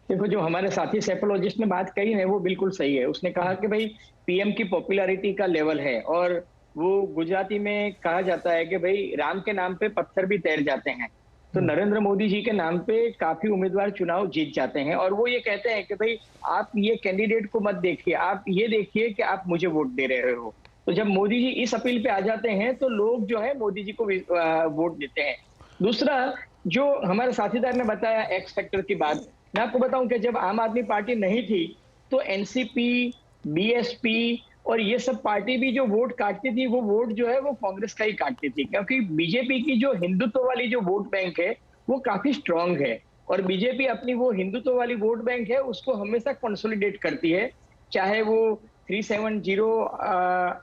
देखो, जो हमारे साथी साइकोलॉजिस्ट ने बात कही है वो बिल्कुल सही है। उसने कहा कि भाई पीएम की पॉपुलैरिटी का लेवल है, और वो गुजराती में कहा जाता है कि भाई राम के नाम पे पत्थर भी तैर जाते हैं। तो नरेंद्र मोदी जी के नाम पे काफी उम्मीदवार चुनाव जीत जाते हैं और वो ये कहते हैं कि भाई आप ये कैंडिडेट को मत देखिए, आप ये देखिए कि आप मुझे वोट दे रहे हो। तो जब मोदी जी इस अपील पे आ जाते हैं तो लोग जो है मोदी जी को वोट देते हैं। दूसरा, जो हमारे साथीदार ने बताया एक्स फैक्टर की बात, मैं आपको बताऊं कि जब आम आदमी पार्टी नहीं थी तो एनसीपी, बीएसपी और ये सब पार्टी भी जो वोट काटती थी वो वोट जो है वो कांग्रेस का ही काटती थी, क्योंकि बीजेपी की जो हिंदुत्व वाली जो वोट बैंक है वो काफी स्ट्रांग है और बीजेपी अपनी वो हिंदुत्व वाली वोट बैंक है उसको हमेशा कंसोलिडेट करती है, चाहे वो 370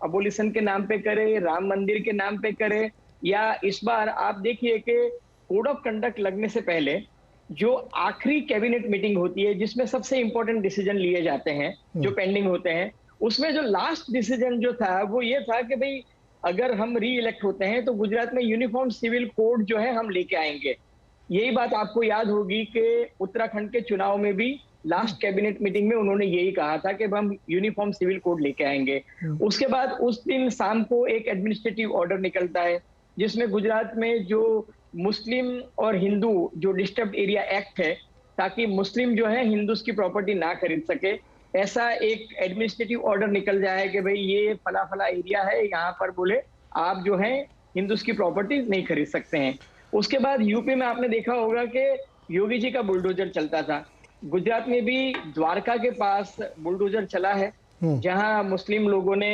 अबोलिशन के नाम पे करे, राम मंदिर के नाम पे करे, या इस बार आप देखिए कि कोड ऑफ कंडक्ट लगने से पहले जो आखिरी कैबिनेट मीटिंग होती है जिसमें सबसे इंपॉर्टेंट डिसीजन लिए जाते हैं जो पेंडिंग होते हैं, उसमें जो लास्ट डिसीजन जो था वो ये था कि भाई अगर हम री इलेक्ट होते हैं तो गुजरात में यूनिफॉर्म सिविल कोड जो है हम लेके आएंगे। यही बात आपको याद होगी कि उत्तराखंड के चुनाव में भी लास्ट कैबिनेट मीटिंग में उन्होंने यही कहा था कि हम यूनिफॉर्म सिविल कोड लेके आएंगे। उसके बाद उस दिन शाम को एक एडमिनिस्ट्रेटिव ऑर्डर निकलता है जिसमें गुजरात में जो मुस्लिम और हिंदू जो डिस्टर्ब एरिया एक्ट है, ताकि मुस्लिम जो है हिंदूज की प्रॉपर्टी ना खरीद सके, ऐसा एक एडमिनिस्ट्रेटिव ऑर्डर निकल जाए कि भाई ये फला फला एरिया है, यहाँ पर बोले आप जो है हिंदूज की प्रॉपर्टी नहीं खरीद सकते हैं। उसके बाद यूपी में आपने देखा होगा कि योगी जी का बुलडोजर चलता था। गुजरात में भी द्वारका के पास बुलडोजर चला है जहां मुस्लिम लोगों ने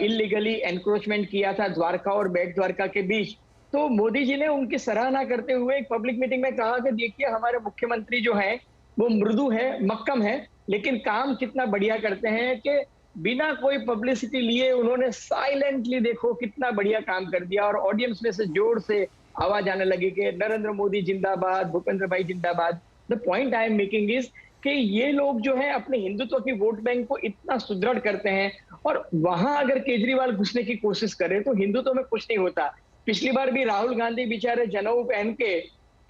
इलीगली एनक्रोचमेंट किया था द्वारका और बेट द्वारका के बीच। तो मोदी जी ने उनकी सराहना करते हुए एक पब्लिक मीटिंग में कहा कि देखिए हमारे मुख्यमंत्री जो है वो मृदु है, मक्कम है, लेकिन काम कितना बढ़िया करते हैं कि बिना कोई पब्लिसिटी लिए उन्होंने साइलेंटली देखो कितना बढ़िया काम कर दिया। और ऑडियंस में से जोर से आवाज आने लगी कि नरेंद्र मोदी जिंदाबाद, भूपेंद्र भाई जिंदाबाद। The point I am making is कि ये लोग जो है अपने हिंदुत्व की वोट बैंक को इतना सुदृढ़ करते हैं, और वहां अगर केजरीवाल घुसने की कोशिश करे तो हिंदुत्व में कुछ नहीं होता। पिछली बार भी राहुल गांधी बेचारे जनेऊ पहन के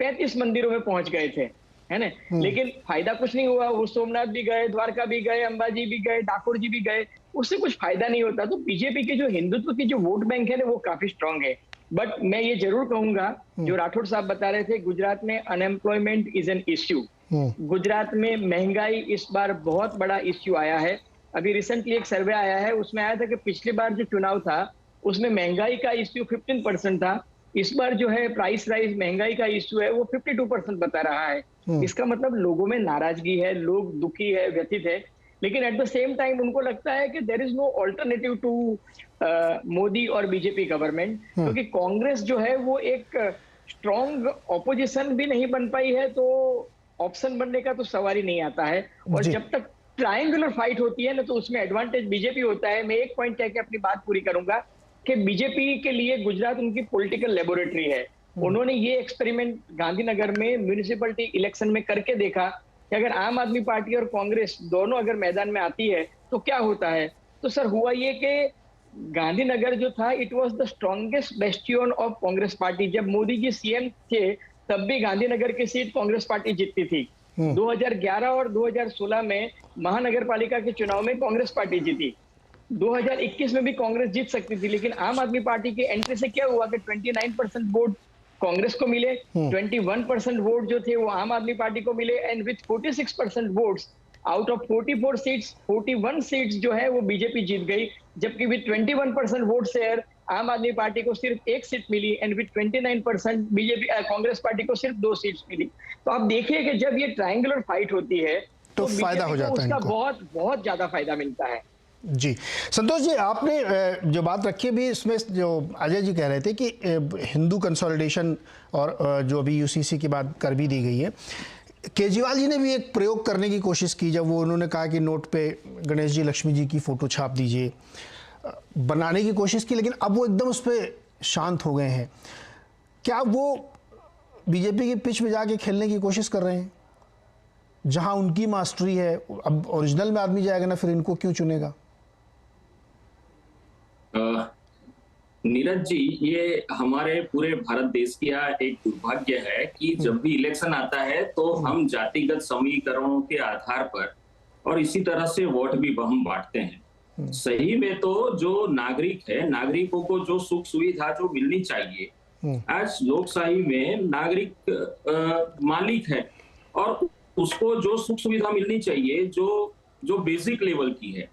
35 मंदिरों में पहुंच गए थे, है ना, लेकिन फायदा कुछ नहीं हुआ। वो सोमनाथ भी गए, द्वारका भी गए, अंबाजी भी गए, डाकोर जी भी गए, उससे कुछ फायदा नहीं होता। तो बीजेपी के जो हिंदुत्व की जो वोट बैंक है ना वो काफी स्ट्रांग है। बट मैं ये जरूर कहूंगा, जो राठौड़ साहब बता रहे थे, गुजरात में unemployment is an issue. Gujarat में महंगाई इस बार बहुत बड़ा इश्यू आया है। अभी रिसेंटली एक सर्वे आया है, उसमें आया था कि पिछली बार जो चुनाव था उसमें महंगाई का इश्यू 15% था। इस बार जो है प्राइस राइज महंगाई का इश्यू है वो 52% बता रहा है। इसका मतलब लोगों में नाराजगी है, लोग दुखी है, व्यथित है, लेकिन एट द सेम टाइम उनको लगता है कि there is no alternative to Modi और बीजेपी गवर्नमेंट, क्योंकि कांग्रेस जो है वो एक स्ट्रॉन्ग ऑपोजिशन भी नहीं बन पाई है, तो ऑप्शन बनने का तो सवाल ही नहीं आता है। और जब तक ट्रायंगुलर फाइट होती है ना तो उसमें एडवांटेज बीजेपी होता है। मैं एक पॉइंट कह के अपनी बात पूरी करूंगा कि बीजेपी के लिए गुजरात उनकी पॉलिटिकल लेबोरेटरी है। उन्होंने ये एक्सपेरिमेंट गांधीनगर में म्यूनिसिपैलिटी इलेक्शन में करके देखा कि अगर आम आदमी पार्टी और कांग्रेस दोनों अगर मैदान में आती है तो क्या होता है। तो सर हुआ ये कि गांधीनगर जो था it was the strongest bastion of Congress party. जब मोदी जी सीएम थे तब भी गांधीनगर की सीट कांग्रेस पार्टी जीतती थी। 2011 और 2016 में महानगर पालिका के चुनाव में कांग्रेस पार्टी जीती। 2021 में भी कांग्रेस जीत सकती थी, लेकिन आम आदमी पार्टी की एंट्री से क्या हुआ कि 29% वोट कांग्रेस को मिले, 21% वोट जो थे वो आम आदमी पार्टी को मिले, and with 46% votes out of 44 seats 41 seats जो है वो बीजेपी जीत गई, जबकि विथ 21% वोट शेयर आम आदमी पार्टी को सिर्फ 1 सीट मिली, and with 29% BJP Congress party को सिर्फ 2 सीट्स मिली। तो आप देखिए कि जब ये ट्रायंगुलर फाइट होती है तो फायदा हो जाता है, उसका बहुत बहुत ज्यादा फायदा मिलता है। जी संतोष जी, आपने जो बात रखी भी इसमें जो अजय जी कह रहे थे कि हिंदू कंसोलिडेशन और जो अभी यूसीसी की बात कर भी दी गई है, केजरीवाल जी ने भी एक प्रयोग करने की कोशिश की जब वो उन्होंने कहा कि नोट पे गणेश जी लक्ष्मी जी की फ़ोटो छाप दीजिए, बनाने की कोशिश की, लेकिन अब वो एकदम उस पर शांत हो गए हैं। क्या वो बीजेपी के पिच में जाके खेलने की कोशिश कर रहे हैं जहां उनकी मास्टरी है? अब ओरिजिनल में आदमी जाएगा ना, फिर इनको क्यों चुनेगा? नीरज जी, ये हमारे पूरे भारत देश का एक दुर्भाग्य है कि जब भी इलेक्शन आता है तो हम जातिगत समीकरणों के आधार पर और इसी तरह से वोट भी हम बांटते हैं। सही में तो जो नागरिक है, नागरिकों को जो सुख सुविधा जो मिलनी चाहिए, आज लोकशाही में नागरिक मालिक है और उसको जो सुख सुविधा मिलनी चाहिए जो बेसिक लेवल की है,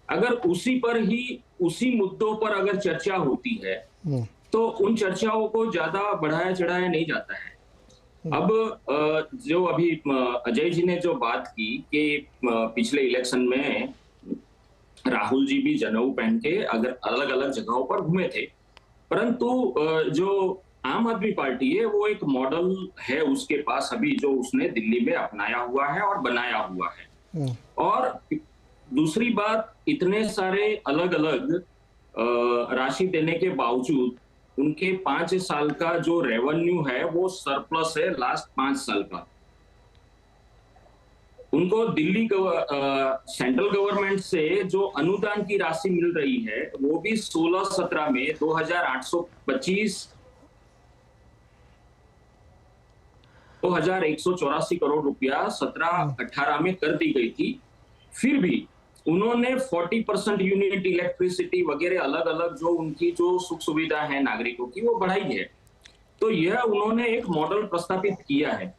अगर उसी पर ही उसी मुद्दों पर अगर चर्चा होती है तो उन चर्चाओं को ज्यादा बढ़ाया चढ़ाया नहीं जाता है। अब जो अभी अजय जी ने जो बात की कि पिछले इलेक्शन में राहुल जी भी जनेऊ पहन के अगर अलग अलग जगहों पर घूमे थे, परंतु जो आम आदमी पार्टी है वो एक मॉडल है उसके पास अभी जो उसने दिल्ली में अपनाया हुआ है और बनाया हुआ है। और दूसरी बात, इतने सारे अलग अलग राशि देने के बावजूद उनके 5 साल का जो रेवेन्यू है वो सरप्लस है लास्ट 5 साल का। उनको दिल्ली सेंट्रल गवर्नमेंट से जो अनुदान की राशि मिल रही है वो भी 16-17 में 2,184 करोड़ रुपया 17-18 में कर दी गई थी। फिर भी उन्होंने 40% यूनिट इलेक्ट्रिसिटी वगैरह अलग अलग जो उनकी जो सुख सुविधा है नागरिकों की वो बढ़ाई है। तो यह उन्होंने एक मॉडल प्रस्तापित किया है।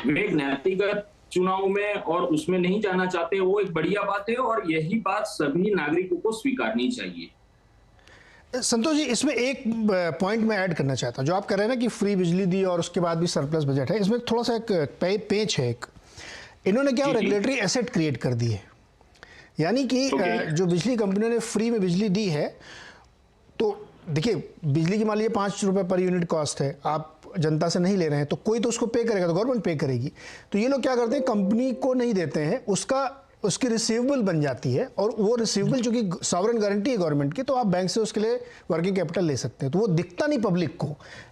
वे व्यक्तिगत चुनाव में और उसमें नहीं जाना चाहते, वो एक बढ़िया बात है और यही बात सभी नागरिकों को स्वीकारनी चाहिए। संतोष जी, इसमें एक पॉइंट मैं ऐड करना चाहता हूं। जो आप कह रहे हैं ना कि फ्री बिजली दी और उसके बाद भी सरप्लस बजट है, इसमें थोड़ा सा एक पेच है। इन्होंने क्या रेगुलेटरी एसेट क्रिएट कर दी है, यानी कि जो बिजली कंपनियों ने फ्री में बिजली दी है, तो देखिए बिजली की मान लीजिए 5 रुपए पर यूनिट कॉस्ट है, आप जनता से नहीं ले रहे हैं तो कोई तो उसको पे करेगा, तो गवर्नमेंट पे करेगी। तो ये लोग क्या करते हैं, कंपनी को नहीं देते हैं, उसकी रिसीवेबल बन जाती है, और वो रिसीवेबल चूंकि सॉवरेन गारंटी है गवर्नमेंट की, तो आप बैंक से उसके लिए वर्किंग कैपिटल ले सकते हैं। तो वो दिखता नहीं पब्लिक को,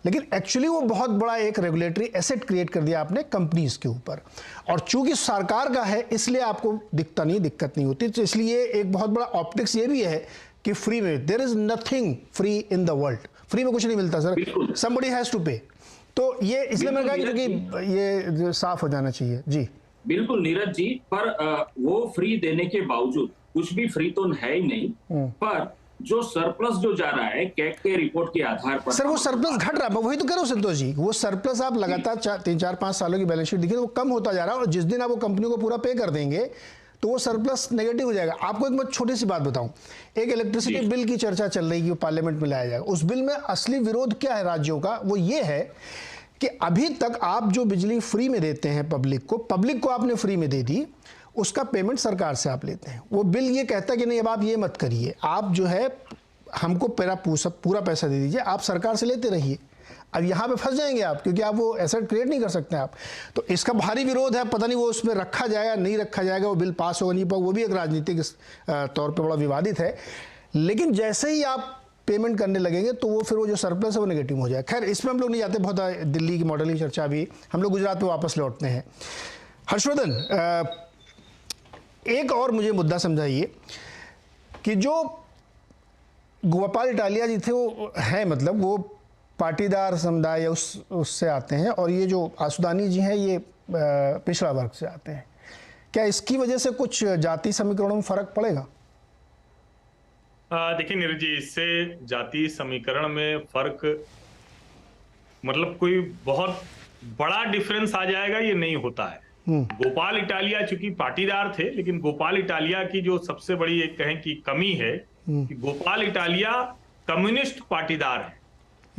लेकिन एक्चुअली वो बहुत बड़ा एक रेगुलेटरी एसेट क्रिएट कर दिया आपने कंपनीज के ऊपर, और चूंकि सरकार का है इसलिए आपको दिखता नहीं, दिक्कत नहीं होती। तो इसलिए एक बहुत बड़ा ऑप्टिक्स ये भी है कि फ्री में, there is nothing free in the world, free में कुछ नहीं मिलता सर, समबडी हैज टू पे। तो ये इसलिए मैंने कहा कि ये साफ हो जाना चाहिए। जी बिल्कुल नीरज जी, पर वो फ्री देने के बावजूद कुछ भी फ्री तो है ही नहीं, पर जो सरप्लस जो जा रहा है कैग के रिपोर्ट के आधार पर, सर वो सरप्लस घट रहा है, वही तो कह रहा हूं संतोष जी, वो सरप्लस आप लगातार 3-4-5 सालों की बैलेंस शीट देखिए, वो कम होता जा रहा है, और जिस दिन आप वो कंपनी को पूरा पे कर देंगे तो वो सरप्लस नेगेटिव हो जाएगा। आपको एक मैं छोटी सी बात बताऊं, एक इलेक्ट्रिसिटी बिल की चर्चा चल रही है, वो पार्लियामेंट में लाया जाएगा। उस बिल में असली विरोध क्या है राज्यों का, वो ये है कि अभी तक आप जो बिजली फ्री में देते हैं पब्लिक को आपने फ्री में दे दी, उसका पेमेंट सरकार से आप लेते हैं। वो बिल ये कहता है कि नहीं, अब आप ये मत करिए, आप जो है हमको पूरा पैसा दे दीजिए, आप सरकार से लेते रहिए। अब यहाँ पे फंस जाएंगे आप, क्योंकि आप वो एसेट क्रिएट नहीं कर सकते आप। तो इसका भारी विरोध है, पता नहीं वो उसमें रखा जाएगा नहीं रखा जाएगा, वो बिल पास होगा नहीं पाएगा, वो भी एक राजनीतिक तौर पर बड़ा विवादित है। लेकिन जैसे ही आप पेमेंट करने लगेंगे तो वो फिर वो जो सरप्लस है वो नेगेटिव हो जाए। खैर इसमें हम लोग नहीं जाते, बहुत दिल्ली की मॉडल की चर्चा भी, हम लोग गुजरात पे वापस लौटते हैं। हर्षवर्धन, एक और मुझे मुद्दा समझाइए कि जो गोपाल इटालिया जी थे वो है, मतलब वो पाटीदार समुदाय उससे आते हैं, और ये जो आसुदानी जी हैं ये पिछड़ा वर्ग से आते हैं। क्या इसकी वजह से कुछ जाति समीकरणों में फर्क पड़ेगा? देखिए नीरज जी, इससे जाति समीकरण में फर्क मतलब कोई बहुत बड़ा डिफरेंस आ जाएगा ये नहीं होता है। गोपाल इटालिया चूंकि पाटीदार थे, लेकिन गोपाल इटालिया की जो सबसे बड़ी एक कहें कि कमी है कि गोपाल इटालिया कम्युनिस्ट पाटीदार है,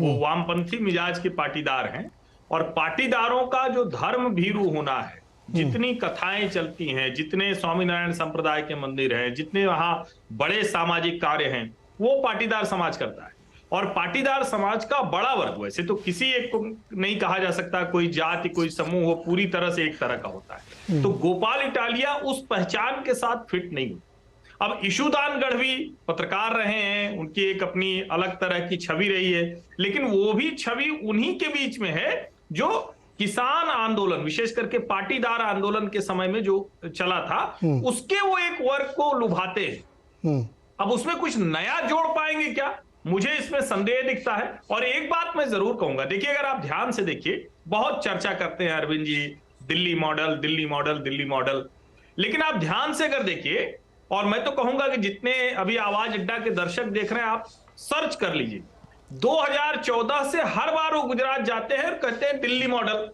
वो वामपंथी मिजाज के पाटीदार हैं, और पाटीदारों का जो धर्म भीरू होना है, जितनी कथाएं चलती हैं, जितने स्वामीनारायण संप्रदाय के मंदिर हैं, जितने वहां बड़े सामाजिक कार्य हैं, वो पाटीदार समाज करता है। और पाटीदार समाज का बड़ा वर्ग, वैसे तो किसी एक को नहीं कहा जा सकता कोई जाति कोई समूह हो, पूरी तरह से एक तरह का होता है। तो गोपाल इटालिया उस पहचान के साथ फिट नहीं हुई। अब ईशुदान गढ़वी पत्रकार रहे हैं, उनकी एक अपनी अलग तरह की छवि रही है, लेकिन वो भी छवि उन्हीं के बीच में है जो किसान आंदोलन, विशेष करके पाटीदार आंदोलन के समय में जो चला था, उसके वो एक वर्ग को लुभाते हैं। अब उसमें कुछ नया जोड़ पाएंगे क्या, मुझे इसमें संदेह दिखता है। और एक बात मैं जरूर कहूंगा, देखिए अगर आप ध्यान से देखिए, बहुत चर्चा करते हैं Arvind ji Delhi model Delhi model Delhi model, लेकिन आप ध्यान से अगर देखिए, और मैं तो कहूंगा कि जितने अभी आवाज अड्डा के दर्शक देख रहे हैं, आप सर्च कर लीजिए, 2014 से हर बार वो गुजरात जाते हैं और कहते हैं दिल्ली मॉडल।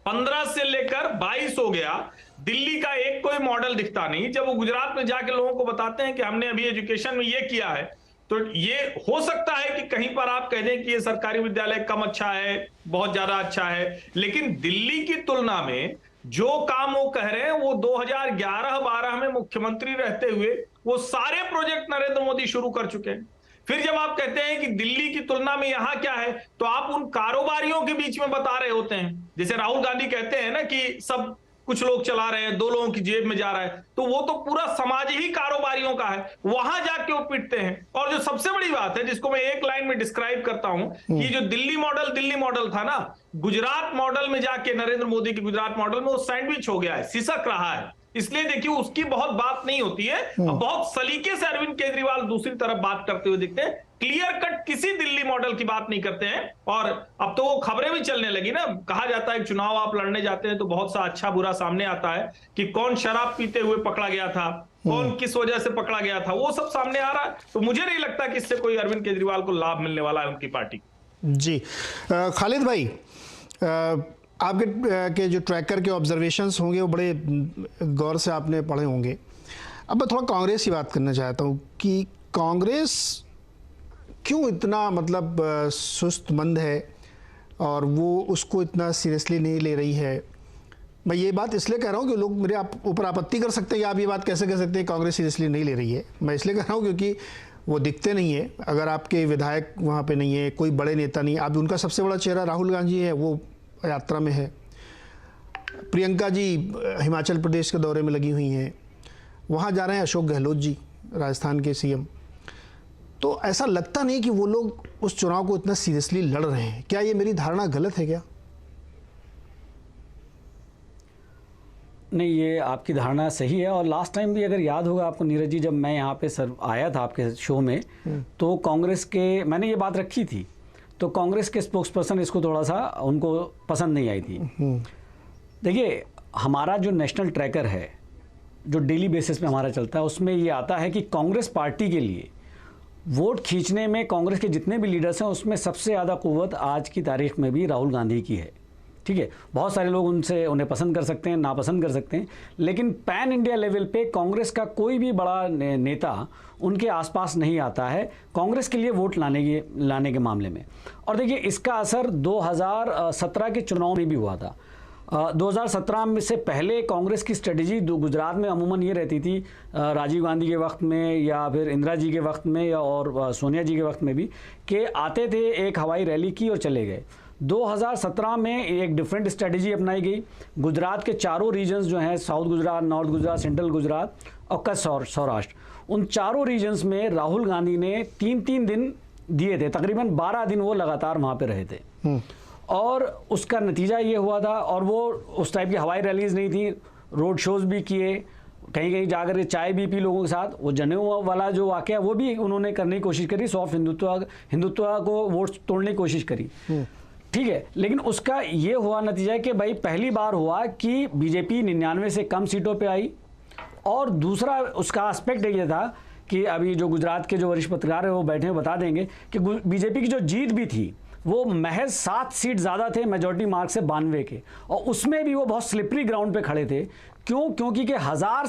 15 से लेकर 22 हो गया, दिल्ली का एक कोई मॉडल दिखता नहीं। जब वो गुजरात में जाके लोगों को बताते हैं कि हमने अभी एजुकेशन में ये किया है, तो ये हो सकता है कि कहीं पर आप कह दें कि ये सरकारी विद्यालय कम अच्छा है, बहुत ज्यादा अच्छा है, लेकिन दिल्ली की तुलना में जो काम वो कह रहे हैं, वो 2011-12 में मुख्यमंत्री रहते हुए वो सारे प्रोजेक्ट नरेंद्र मोदी शुरू कर चुके हैं। फिर जब आप कहते हैं कि दिल्ली की तुलना में यहां क्या है, तो आप उन कारोबारियों के बीच में बता रहे होते हैं। जैसे राहुल गांधी कहते हैं ना कि सब कुछ लोग चला रहे हैं, 2 लोगों की जेब में जा रहा है, तो वो तो पूरा समाज ही कारोबारियों का है, वहां जाके वो पिटते हैं। और जो सबसे बड़ी बात है जिसको मैं एक लाइन में डिस्क्राइब करता हूं कि जो दिल्ली मॉडल था ना, गुजरात मॉडल में जाके नरेंद्र मोदी के गुजरात मॉडल में वो सैंडविच हो गया है, सिसक रहा है। इसलिए देखिए उसकी बहुत बात नहीं होती है। अब बहुत सलीके से अरविंद केजरीवाल दूसरी तरफ बात करते हुए दिखते हैं, क्लियर कट किसी दिल्ली मॉडल की बात नहीं करते हैं। और अब तो वो खबरें भी चलने लगी ना, कहा जाता है चुनाव आप लड़ने जाते हैं तो बहुत सा अच्छा बुरा सामने आता है कि कौन शराब पीते हुए पकड़ा गया था, कौन किस वजह से पकड़ा गया था, वो सब सामने आ रहा है। तो मुझे नहीं लगता कि इससे कोई अरविंद केजरीवाल को लाभ मिलने वाला है उनकी पार्टी। जी खालिद भाई, आपके के जो ट्रैकर के ऑब्जर्वेशंस होंगे वो बड़े गौर से आपने पढ़े होंगे। अब मैं थोड़ा कांग्रेस की बात करना चाहता हूँ कि कांग्रेस क्यों इतना मतलब सुस्त मंद है और वो उसको इतना सीरियसली नहीं ले रही है। मैं ये बात इसलिए कह रहा हूँ कि लोग मेरे ऊपर आपत्ति कर सकते हैं कि आप ये बात कैसे कह सकते हैं कांग्रेस सीरियसली नहीं ले रही है। मैं इसलिए कह रहा हूँ क्योंकि वो दिखते नहीं है। अगर आपके विधायक वहाँ पे नहीं है, कोई बड़े नेता नहीं, अब उनका सबसे बड़ा चेहरा राहुल गांधी है, वो यात्रा में है। प्रियंका जी हिमाचल प्रदेश के दौरे में लगी हुई हैं, वहाँ जा रहे हैं अशोक गहलोत जी राजस्थान के सीएम। तो ऐसा लगता नहीं कि वो लोग उस चुनाव को इतना सीरियसली लड़ रहे हैं। क्या ये मेरी धारणा गलत है क्या? नहीं, ये आपकी धारणा सही है। और लास्ट टाइम भी अगर याद होगा आपको नीरज जी, जब मैं यहाँ पे सर आया था आपके शो में, तो कांग्रेस के मैंने ये बात रखी थी, तो कांग्रेस के स्पोक्स पर्सन इसको थोड़ा सा उनको पसंद नहीं आई थी। देखिए, हमारा जो नेशनल ट्रैकर है जो डेली बेसिस पे हमारा चलता है, उसमें ये आता है कि कांग्रेस पार्टी के लिए वोट खींचने में कांग्रेस के जितने भी लीडर्स हैं उसमें सबसे ज़्यादा कुव्वत आज की तारीख में भी राहुल गांधी की है। ठीक है, बहुत सारे लोग उन्हें पसंद कर सकते हैं, नापसंद कर सकते हैं, लेकिन पैन इंडिया लेवल पे कांग्रेस का कोई भी बड़ा नेता उनके आसपास नहीं आता है कांग्रेस के लिए वोट लाने के मामले में। और देखिए, इसका असर 2017 के चुनाव में भी हुआ था। 2017 में से पहले कांग्रेस की स्ट्रेटजी गुजरात में अमूमन ये रहती थी, राजीव गांधी के वक्त में या फिर इंदिरा जी के वक्त में या और सोनिया जी के वक्त में भी, कि आते थे, एक हवाई रैली की और चले गए। 2017 में एक डिफरेंट स्ट्रेटजी अपनाई गई। गुजरात के चारों रीजन्स जो हैं, south Gujarat, north Gujarat, central Gujarat और कच्छ सौराष्ट्र, उन चारों रीजन्स में राहुल गांधी ने 3-3 दिन दिए थे, तकरीबन 12 दिन वो लगातार वहाँ पे रहे थे। और उसका नतीजा ये हुआ था, और वो उस टाइप की हवाई रैलीज नहीं थी, रोड शोज़ भी किए, कहीं कहीं जाकर के चाय भी पी लोगों के साथ। वो जनेऊ वाला जो वाक़या वो भी उन्होंने करने की कोशिश करी, सॉफ्ट हिंदुत्व को वोट तोड़ने की कोशिश करी। ठीक है, लेकिन उसका ये हुआ नतीजा कि भाई पहली बार हुआ कि बीजेपी 99 से कम सीटों पे आई। और दूसरा उसका एस्पेक्ट ये था कि अभी जो गुजरात के जो वरिष्ठ पत्रकार है वो बैठे हैं, बता देंगे कि बीजेपी की जो जीत भी थी वो महज 7 सीट ज़्यादा थे मेजॉरिटी मार्क से 92 के, और उसमें भी वो बहुत स्लिपरी ग्राउंड पे खड़े थे। क्यों? क्योंकि कि 7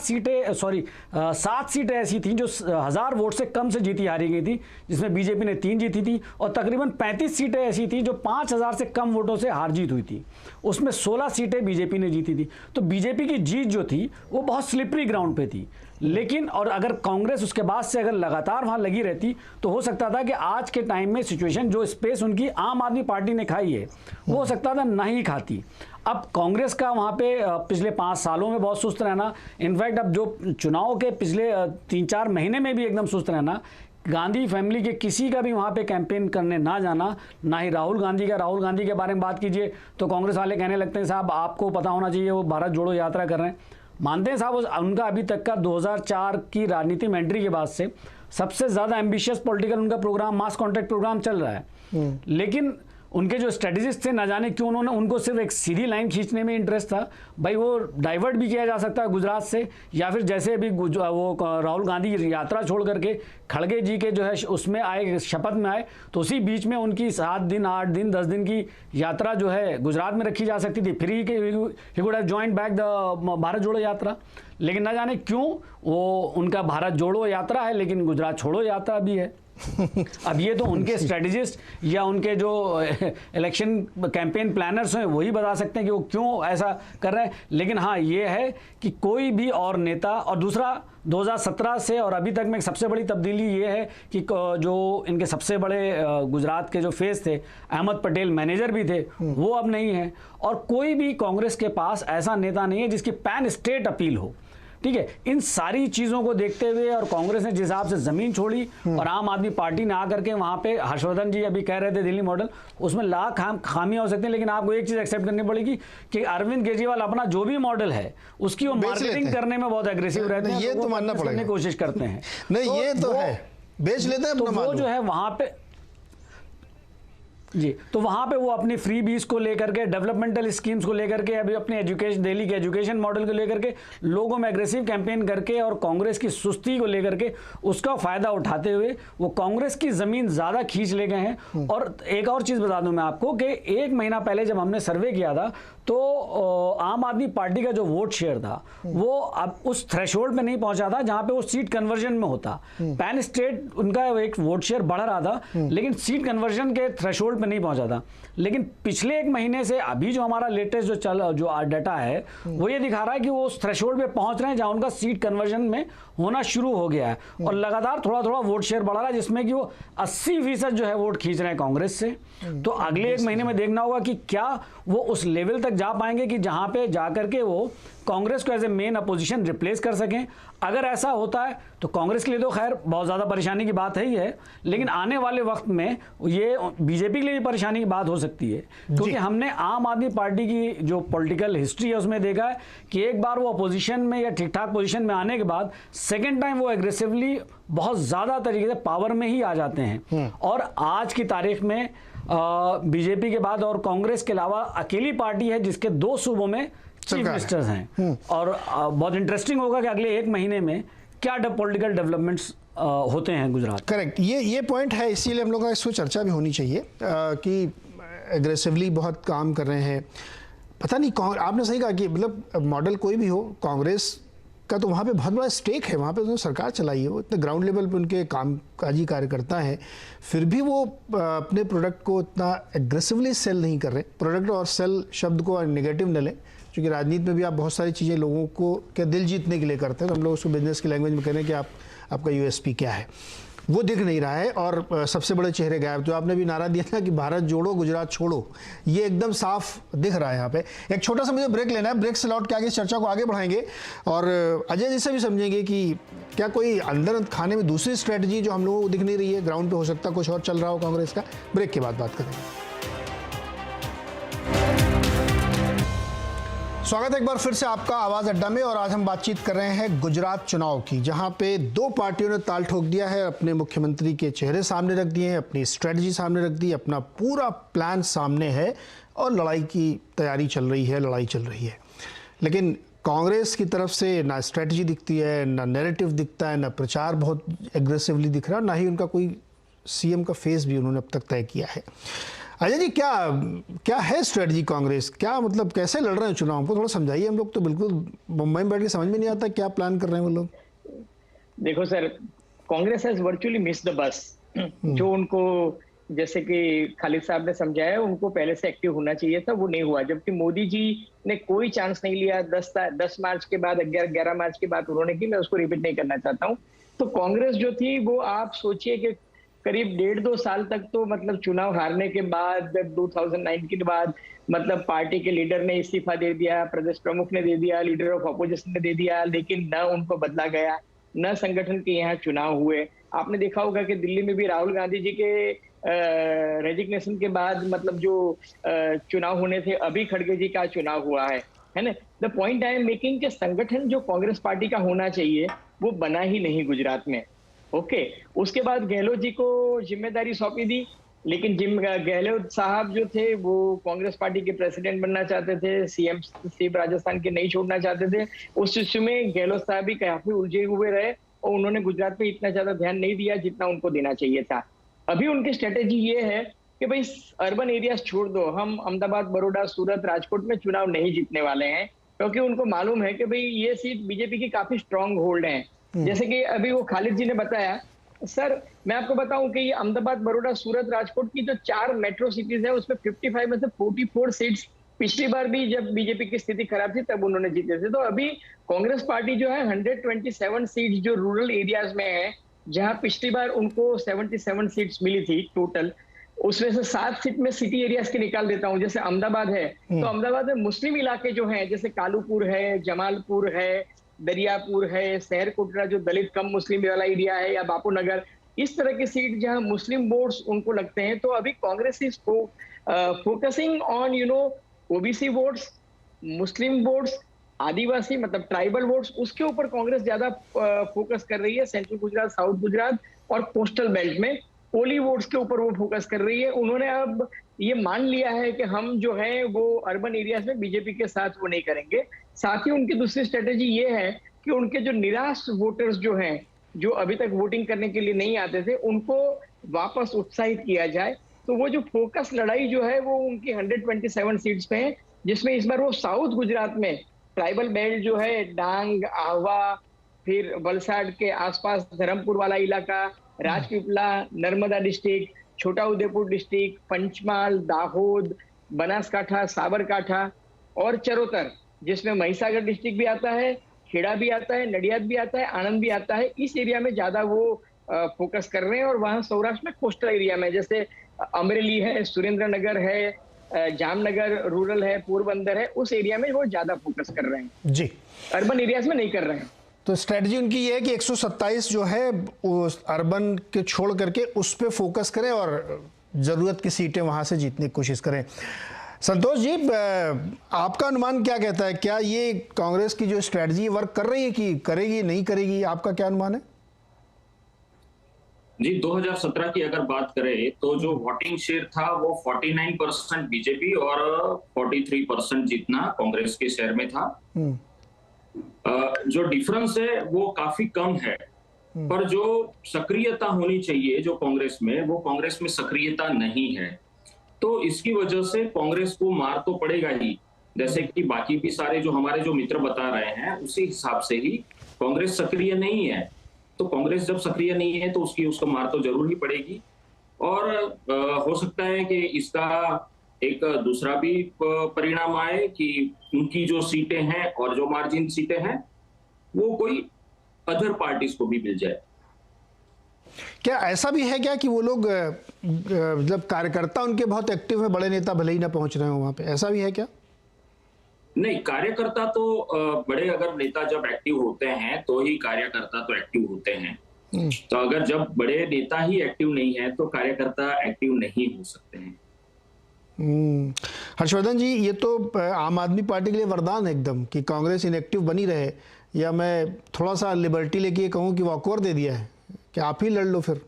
सीटें ऐसी थीं जो 1000 वोट से कम से जीती हारी गई थी, जिसमें बीजेपी ने 3 जीती थी, और तकरीबन 35 सीटें ऐसी थीं जो 5000 से कम वोटों से हार जीत हुई थी, उसमें 16 सीटें बीजेपी ने जीती थी। तो बीजेपी की जीत जो थी वो बहुत स्लिपरी ग्राउंड पे थी। लेकिन और अगर कांग्रेस उसके बाद से अगर लगातार वहाँ लगी रहती तो हो सकता था कि आज के टाइम में सिचुएशन, जो स्पेस उनकी आम आदमी पार्टी ने खाई है, वो हो सकता था नहीं खाती। अब कांग्रेस का वहाँ पे पिछले 5 सालों में बहुत सुस्त रहना, इनफैक्ट अब जो चुनाव के पिछले 3-4 महीने में भी एकदम सुस्त रहना, गांधी फैमिली के किसी का भी वहाँ पे कैंपेन करने ना जाना, ना ही राहुल गांधी के बारे में बात कीजिए तो कांग्रेस वाले कहने लगते हैं साहब आपको पता होना चाहिए वो भारत जोड़ो यात्रा कर रहे हैं। मानते हैं साहब, उनका अभी तक का 2004 की राजनीति में एंट्री के बाद से सबसे ज़्यादा एम्बिशियस पॉलिटिकल उनका प्रोग्राम, मास कॉन्ट्रैक्ट प्रोग्राम चल रहा है। लेकिन उनके जो स्ट्रेटेजिस्ट थे, ना जाने क्यों उनको सिर्फ एक सीधी लाइन खींचने में इंटरेस्ट था। भाई वो डाइवर्ट भी किया जा सकता है गुजरात से, या फिर जैसे अभी वो राहुल गांधी यात्रा छोड़ करके खड़गे जी के जो है उसमें आए, शपथ में आए, तो उसी बीच में उनकी 7 दिन, 8 दिन, 10 दिन की यात्रा जो है गुजरात में रखी जा सकती थी, फिर he would have joined back the Bharat जोड़ो यात्रा। लेकिन ना जाने क्यों वो उनका भारत जोड़ो यात्रा है लेकिन गुजरात छोड़ो यात्रा भी है। अब ये तो उनके स्ट्रेटजिस्ट या उनके जो इलेक्शन कैंपेन प्लानर्स हैं वही बता सकते हैं कि वो क्यों ऐसा कर रहे हैं। लेकिन हाँ, ये है कि कोई भी और नेता, और दूसरा 2017 से और अभी तक में एक सबसे बड़ी तब्दीली ये है कि जो इनके सबसे बड़े गुजरात के जो फेस थे, अहमद पटेल मैनेजर भी थे, वो अब नहीं है। और कोई भी कांग्रेस के पास ऐसा नेता नहीं है जिसकी पैन स्टेट अपील हो। ठीक है, इन सारी चीज़ों को देखते हुए और कांग्रेस ने जिस हिसाब से ज़मीन छोड़ी और आम आदमी पार्टी ने आकर के वहाँ पे, हर्षवर्धन जी अभी कह रहे थे दिल्ली मॉडल, उसमें लाख खामियां हो सकती हैं, लेकिन आपको एक चीज़ एक्सेप्ट करनी पड़ेगी कि अरविंद केजरीवाल अपना जो भी मॉडल है उसकी वो मार्केटिंग करने में बहुत एग्रेसिव रहते हैं। ये तो मानना पड़ेगा, कोशिश करते हैं। नहीं, ये तो है, बेच लेते हैं अपना। वो जो है वहाँ पे जी, तो वहाँ पे वो अपनी फ्री बीज को लेकर के, डेवलपमेंटल स्कीम्स को लेकर के, अभी अपने एजुकेशन, दिल्ली के एजुकेशन मॉडल को लेकर के लोगों में एग्रेसिव कैंपेन करके और कांग्रेस की सुस्ती को लेकर के उसका फायदा उठाते हुए वो कांग्रेस की जमीन ज्यादा खींच ले गए हैं। और एक और चीज बता दूं मैं आपको कि 1 महीना पहले जब हमने सर्वे किया था तो आम आदमी पार्टी का जो वोट शेयर था वो अब उस थ्रेशोल्ड पे नहीं पहुंचा था जहां पे वो सीट कन्वर्जन में होता। पैन स्टेट उनका एक वोट शेयर बढ़ रहा था, लेकिन सीट कन्वर्जन के थ्रेशोल्ड पे नहीं पहुंचा था। लेकिन पिछले 1 महीने से अभी जो हमारा लेटेस्ट जो डाटा है वो ये दिखा रहा है कि वो उस थ्रेशोल्ड पे पहुंच रहे हैं जहां उनका सीट कन्वर्जन में होना शुरू हो गया है और लगातार थोड़ा थोड़ा वोट शेयर बढ़ा रहा है, जिसमें कि वो 80% जो है वोट खींच रहे हैं कांग्रेस से। तो अगले 1 महीने में देखना होगा कि क्या वो उस लेवल तक जा पाएंगे कि जहां पे जाकर के वो कांग्रेस को as a main opposition replace कर सकें। अगर ऐसा होता है तो कांग्रेस के लिए तो खैर बहुत ज़्यादा परेशानी की बात है ही है, लेकिन आने वाले वक्त में ये बीजेपी के लिए भी परेशानी की बात हो सकती है, क्योंकि हमने आम आदमी पार्टी की जो पॉलिटिकल हिस्ट्री है उसमें देखा है कि एक बार वो अपोजिशन में या ठीक ठाक पोजीशन में आने के बाद सेकेंड टाइम वो एग्रेसिवली बहुत ज़्यादा तरीके से पावर में ही आ जाते हैं। और आज की तारीख में बीजेपी के बाद और कांग्रेस के अलावा अकेली पार्टी है जिसके 2 सूबों में चीफ मिनिस्टर्स हैं। और बहुत इंटरेस्टिंग होगा कि अगले 1 महीने में क्या पॉलिटिकल डेवलपमेंट्स होते हैं गुजरात। करेक्ट, ये पॉइंट है, इसीलिए हम लोगों का इस पर चर्चा भी होनी चाहिए कि एग्रेसिवली बहुत काम कर रहे हैं। पता नहीं, आपने सही कहा कि मतलब मॉडल कोई भी हो, कांग्रेस का तो वहाँ पे बहुत बड़ा स्टेक है, वहाँ पे तो सरकार चलाई है, वो इतने ग्राउंड लेवल पे उनके कामकाजी कार्यकर्ता हैं, फिर भी वो अपने प्रोडक्ट को इतना एग्रेसिवली सेल नहीं कर रहे। प्रोडक्ट और सेल शब्द को नेगेटिव न लें, क्योंकि राजनीति में भी आप बहुत सारी चीज़ें लोगों को क्या दिल जीतने के लिए करते हैं, तो हम लोग उसको बिजनेस की लैंग्वेज में कह रहे हैं कि आपका यूएसपी क्या है, वो दिख नहीं रहा है। और सबसे बड़े चेहरे गायब, जो आपने भी नारा दिया था कि भारत जोड़ो गुजरात छोड़ो, ये एकदम साफ दिख रहा है यहाँ पे। एक छोटा सा मुझे ब्रेक लेना है, ब्रेक से लौट के आगे इस चर्चा को आगे बढ़ाएंगे और अजय जी से भी समझेंगे कि क्या कोई अंदर खाने में दूसरी स्ट्रेटजी जो हम लोगों को दिख नहीं रही है, ग्राउंड पे हो सकता कुछ और चल रहा हो कांग्रेस का। ब्रेक के बाद बात करेंगे। स्वागत है एक बार फिर से आपका आवाज अड्डा में, और आज हम बातचीत कर रहे हैं गुजरात चुनाव की, जहां पे 2 पार्टियों ने ताल ठोक दिया है, अपने मुख्यमंत्री के चेहरे सामने रख दिए हैं, अपनी स्ट्रेटजी सामने रख दी, अपना पूरा प्लान सामने है और लड़ाई की तैयारी चल रही है, लड़ाई चल रही है। लेकिन कांग्रेस की तरफ से ना स्ट्रेटजी दिखती है, ना नैरेटिव दिखता है, ना प्रचार बहुत एग्रेसिवली दिख रहा है, ना ही उनका कोई सीएम का फेस भी उन्होंने अब तक तय किया है। अजय जी, क्या है स्ट्रेटजी कांग्रेस, क्या मतलब कैसे लड़ रहे हैं चुनाव, हमको थोड़ा समझाइए। हम लोग तो बिल्कुल मुंबई में बैठ के समझ में नहीं आता क्या प्लान कर रहे हैं वो लोग। देखो sir, Congress has virtually miss the bus. जो उनको, जैसे कि खालिद साहब ने समझाया, उनको पहले से एक्टिव होना चाहिए था, वो नहीं हुआ। जबकि मोदी जी ने कोई चांस नहीं लिया। 10 मार्च के बाद, 11 मार्च के बाद उन्होंने की, मैं उसको रिपीट नहीं करना चाहता हूँ। तो कांग्रेस जो थी वो, आप सोचिए कि करीब 1.5-2 साल तक तो मतलब चुनाव हारने के बाद, 2009 के बाद, मतलब पार्टी के लीडर ने इस्तीफा दे दिया, प्रदेश प्रमुख ने दे दिया, लीडर ऑफ अपोजिशन ने दे दिया, लेकिन न उनको बदला गया, न संगठन के यहाँ चुनाव हुए। आपने देखा होगा कि दिल्ली में भी राहुल गांधी जी के रेजिग्नेशन के बाद मतलब जो चुनाव होने थे, अभी खड़गे जी का चुनाव हुआ है ना। The point I am making कि संगठन जो कांग्रेस पार्टी का होना चाहिए वो बना ही नहीं गुजरात में। ओके, उसके बाद गहलोत जी को जिम्मेदारी सौंपी दी, लेकिन गहलोत साहब जो थे वो कांग्रेस पार्टी के प्रेसिडेंट बनना चाहते थे, सीएम सीट राजस्थान के नहीं छोड़ना चाहते थे। उस इश्यू में गहलोत साहब भी काफी उलझे हुए रहे और उन्होंने गुजरात पे इतना ज्यादा ध्यान नहीं दिया जितना उनको देना चाहिए था। अभी उनकी स्ट्रेटेजी ये है कि भाई अर्बन एरियाज छोड़ दो, हम अहमदाबाद, बड़ौदा, सूरत, राजकोट में चुनाव नहीं जीतने वाले हैं, क्योंकि उनको मालूम है कि भाई ये सीट बीजेपी की काफी स्ट्रांग होल्ड है। जैसे कि अभी वो खालिद जी ने बताया सर मैं आपको बताऊं कि ये अहमदाबाद, बड़ौदा, सूरत, राजकोट की जो 4 मेट्रो सिटीज है उसमें 55 में से 44 सीट्स पिछली बार भी जब बीजेपी की स्थिति खराब थी तब उन्होंने जीते थे। तो अभी कांग्रेस पार्टी जो है 127 सीट्स जो रूरल एरियाज में है, जहां पिछली बार उनको 77 सीट्स मिली थी टोटल, उसमें से 7 सीट में सिटी एरियाज के निकाल देता हूं। जैसे अहमदाबाद है तो अहमदाबाद में मुस्लिम इलाके जो हैं, जैसे कालूपुर है, जमालपुर है, दरियापुर है, शहर कोटरा जो दलित कम मुस्लिम वाला एरिया है, या बापू नगर, इस तरह की सीट जहां मुस्लिम वोट्स उनको लगते हैं। तो अभी Congress is focusing on OBC votes, Muslim votes, adivasi मतलब ट्राइबल वोट्स, उसके ऊपर कांग्रेस ज्यादा फोकस कर रही है। सेंट्रल गुजरात, साउथ गुजरात और कोस्टल बेल्ट में ओली वोट्स के ऊपर वो फोकस कर रही है। उन्होंने अब ये मान लिया है कि हम जो है वो अर्बन एरियाज में बीजेपी के साथ वो नहीं करेंगे। साथ ही उनकी दूसरी स्ट्रेटेजी ये है कि उनके जो निराश वोटर्स जो हैं, जो अभी तक वोटिंग करने के लिए नहीं आते थे, उनको वापस उत्साहित किया जाए। तो वो जो फोकस लड़ाई जो है वो उनकी 127 सीट्स पे है, जिसमें इस बार वो साउथ गुजरात में ट्राइबल बेल्ट जो है, डांग, आहवा, फिर वलसाड के आसपास धर्मपुर वाला इलाका, राजपीपला, नर्मदा डिस्ट्रिक्ट, छोटा उदेपुर डिस्ट्रिक्ट, पंचमहाल, दाहोद, बनासकाठा, साबरकाठा और चरोतर, जिसमें महिसागर डिस्ट्रिक्ट भी आता है, खेड़ा भी आता है, नडियाद भी आता है, आनंद भी आता है, इस एरिया में ज्यादा वो फोकस कर रहे हैं। और वहां सौराष्ट्र में कोस्टल एरिया में जैसे अमरेली है, सुरेंद्र नगर है, जामनगर रूरल है, पोरबंदर है, उस एरिया में वो ज्यादा फोकस कर रहे हैं जी, अर्बन एरियाज में नहीं कर रहे हैं। तो स्ट्रेटजी उनकी ये है कि 127 जो है उस अर्बन के छोड़ करके उस पे फोकस करें और ज़रूरत की सीटें वहाँ से जीतने की कोशिश करें। संतोष जी, आपका अनुमान क्या कहता है? क्या ये कांग्रेस की जो स्ट्रेटजी वर्क कर रही है कि करेगी नहीं करेगी? आपका क्या अनुमान है? जी, 2017 की अगर बात करें तो जो वोटिंग शेयर था वो 49% बीजेपी और 43% जितना कांग्रेस के शेयर में था। जो डिफरेंस है वो काफी कम है, पर जो सक्रियता होनी चाहिए जो कांग्रेस में, वो कांग्रेस में सक्रियता नहीं है। तो इसकी वजह से कांग्रेस को मार तो पड़ेगा ही, जैसे कि बाकी भी सारे जो हमारे जो मित्र बता रहे हैं उसी हिसाब से ही कांग्रेस सक्रिय नहीं है। तो कांग्रेस जब सक्रिय नहीं है तो उसको मार तो जरूर ही पड़ेगी। और हो सकता है कि इसका एक दूसरा भी परिणाम आए कि उनकी जो सीटें हैं और जो मार्जिन सीटें हैं वो कोई अदर पार्टीज को भी मिल जाए। क्या ऐसा भी है क्या कि वो लोग मतलब कार्यकर्ता उनके बहुत एक्टिव है, बड़े नेता भले ही ना पहुंच रहे हो वहां पे, ऐसा भी है क्या? नहीं, कार्यकर्ता तो बड़े अगर नेता जब एक्टिव होते हैं तो ही कार्यकर्ता तो एक्टिव होते हैं। तो अगर जब बड़े नेता ही एक्टिव नहीं है तो कार्यकर्ता एक्टिव नहीं हो सकते हैं। हर्षवर्धन जी, ये तो आम आदमी पार्टी के लिए वरदान है एकदम कि कांग्रेस इनएक्टिव बनी रहे, या मैं थोड़ा सा लिबर्टी लेके कहूँ कि वॉकओवर दे दिया है कि आप ही लड़ लो फिर?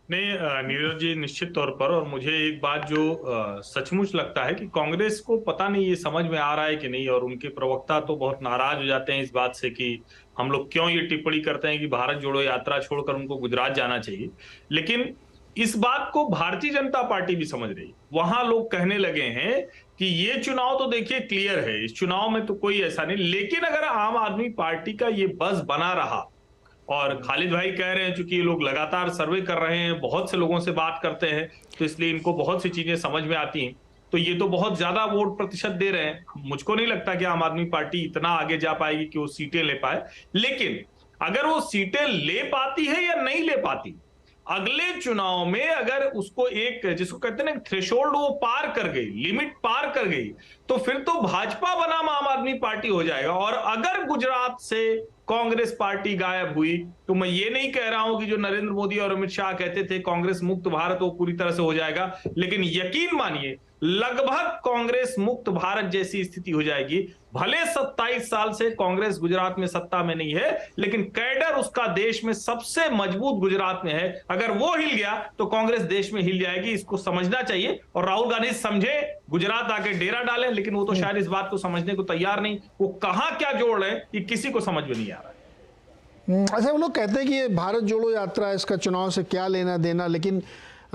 नहीं नीरज जी, निश्चित तौर पर। और मुझे एक बात जो सचमुच लगता है कि कांग्रेस को पता नहीं ये समझ में आ रहा है कि नहीं, और उनके प्रवक्ता तो बहुत नाराज हो जाते हैं इस बात से कि हम लोग क्यों ये टिप्पणी करते हैं कि भारत जोड़ो यात्रा छोड़कर उनको गुजरात जाना चाहिए। लेकिन इस बात को भारतीय जनता पार्टी भी समझ रही। वहां लोग कहने लगे हैं कि ये चुनाव तो देखिए क्लियर है, इस चुनाव में तो कोई ऐसा नहीं, लेकिन अगर आम आदमी पार्टी का ये बज़ बना रहा, और खालिद भाई कह रहे हैं चूंकि ये लोग लगातार सर्वे कर रहे हैं, बहुत से लोगों से बात करते हैं, तो इसलिए इनको बहुत सी चीजें समझ में आती हैं, तो ये तो बहुत ज्यादा वोट प्रतिशत दे रहे हैं। मुझको नहीं लगता कि आम आदमी पार्टी इतना आगे जा पाएगी कि वो सीटें ले पाए। लेकिन अगर वो सीटें ले पाती है या नहीं ले पाती, अगले चुनाव में अगर उसको एक जिसको कहते हैं ना थ्रेशोल्ड वो पार कर गई, लिमिट पार कर गई, तो फिर तो भाजपा बनाम आम आदमी पार्टी हो जाएगा। और अगर गुजरात से कांग्रेस पार्टी गायब हुई तो मैं ये नहीं कह रहा हूं कि जो नरेंद्र मोदी और अमित शाह कहते थे कांग्रेस मुक्त भारत वो पूरी तरह से हो जाएगा, लेकिन यकीन मानिए लगभग कांग्रेस मुक्त भारत जैसी स्थिति हो जाएगी। भले 27 साल से कांग्रेस गुजरात में सत्ता में नहीं है, लेकिन कैडर उसका देश में सबसे मजबूत गुजरात में है। अगर वो हिल गया तो कांग्रेस देश में हिल जाएगी, इसको समझना चाहिए। और राहुल गांधी समझे, गुजरात आके डेरा डाले, लेकिन वो तो शायद इस बात को समझने को तैयार नहीं। वो कहां क्या जोड़ रहे हैं ये किसी को समझ में नहीं आ रहा है। अच्छा, वो लोग कहते हैं कि ये भारत जोड़ो यात्रा, इसका चुनाव से क्या लेना देना, लेकिन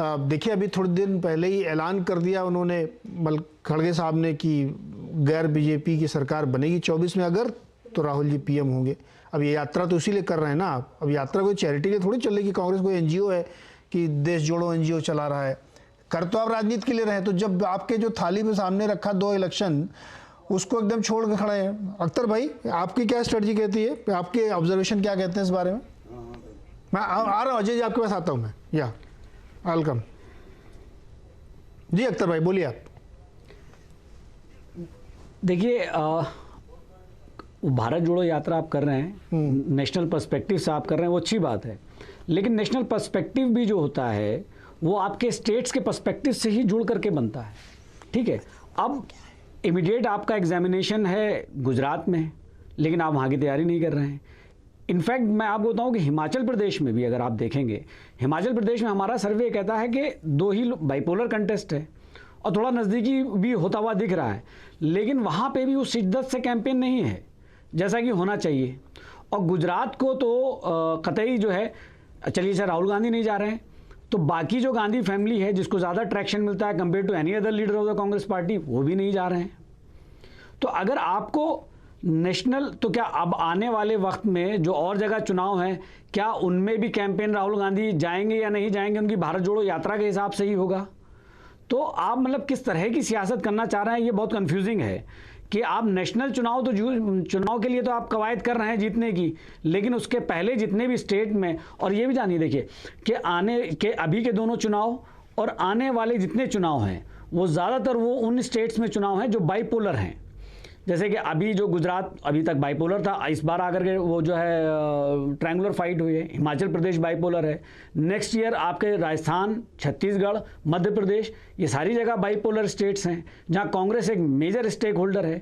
देखिए अभी थोड़े दिन पहले ही ऐलान कर दिया उन्होंने खड़गे साहब ने कि गैर बीजेपी की सरकार बनेगी 24 में, अगर तो राहुल जी पीएम होंगे। अब ये यात्रा तो इसीलिए कर रहे हैं ना आप, अब यात्रा कोई चैरिटी के लिए थोड़ी चल रही कि कांग्रेस कोई एनजीओ है कि देश जोड़ो एनजीओ चला रहा है। कर तो आप राजनीति के लिए रहे हैं, तो जब आपके जो थाली में सामने रखा 2 इलेक्शन, उसको एकदम छोड़ के खड़े हैं। अख्तर भाई, आपकी क्या स्ट्रेटजी कहती है, आपके ऑब्जर्वेशन क्या कहते हैं इस बारे में? मैं आ रहा हूँ अजय जी, आपके पास आता हूँ मैं। या वेलकम जी। अख्तर भाई बोलिए आप। देखिए, भारत जोड़ो यात्रा आप कर रहे हैं, नेशनल पर्सपेक्टिव से आप कर रहे हैं, वो अच्छी बात है, लेकिन नेशनल पर्सपेक्टिव भी जो होता है वो आपके स्टेट्स के पर्सपेक्टिव से ही जुड़ करके बनता है। ठीक है, अब इमीडिएट आपका एग्जामिनेशन है गुजरात में, लेकिन आप वहाँ की तैयारी नहीं कर रहे हैं। इनफैक्ट मैं आपको बताऊँ कि हिमाचल प्रदेश में भी अगर आप देखेंगे, हिमाचल प्रदेश में हमारा सर्वे कहता है कि 2 ही बाइपोलर कंटेस्ट है और थोड़ा नज़दीकी भी होता हुआ दिख रहा है, लेकिन वहाँ पे भी उस शिद्दत से कैंपेन नहीं है जैसा कि होना चाहिए। और गुजरात को तो कतई जो है, चलिए सर राहुल गांधी नहीं जा रहे हैं, तो बाकी जो गांधी फैमिली है जिसको ज़्यादा ट्रैक्शन मिलता है compare to any other leader of the Congress party, वो भी नहीं जा रहे हैं। तो अगर आपको नेशनल, तो क्या अब आने वाले वक्त में जो और जगह चुनाव हैं, क्या उनमें भी कैंपेन राहुल गांधी जाएंगे या नहीं जाएंगे, उनकी भारत जोड़ो यात्रा के हिसाब से ही होगा? तो आप मतलब किस तरह की सियासत करना चाह रहे हैं, ये बहुत कंफ्यूजिंग है कि आप नेशनल चुनाव तो चुनाव के लिए तो आप कवायद कर रहे हैं जीतने की, लेकिन उसके पहले जितने भी स्टेट में, और ये भी जानिए देखिए कि आने के अभी के दोनों चुनाव और आने वाले जितने चुनाव हैं वो ज़्यादातर वो उन स्टेट्स में चुनाव हैं जो बाइपोलर हैं। जैसे कि अभी जो गुजरात अभी तक बाइपोलर था, इस बार आकर के वो जो है ट्रायंगुलर फाइट हुई है। हिमाचल प्रदेश बाइपोलर है, नेक्स्ट ईयर आपके राजस्थान, छत्तीसगढ़, मध्य प्रदेश, ये सारी जगह बाइपोलर स्टेट्स हैं जहां कांग्रेस एक मेजर स्टेक होल्डर है।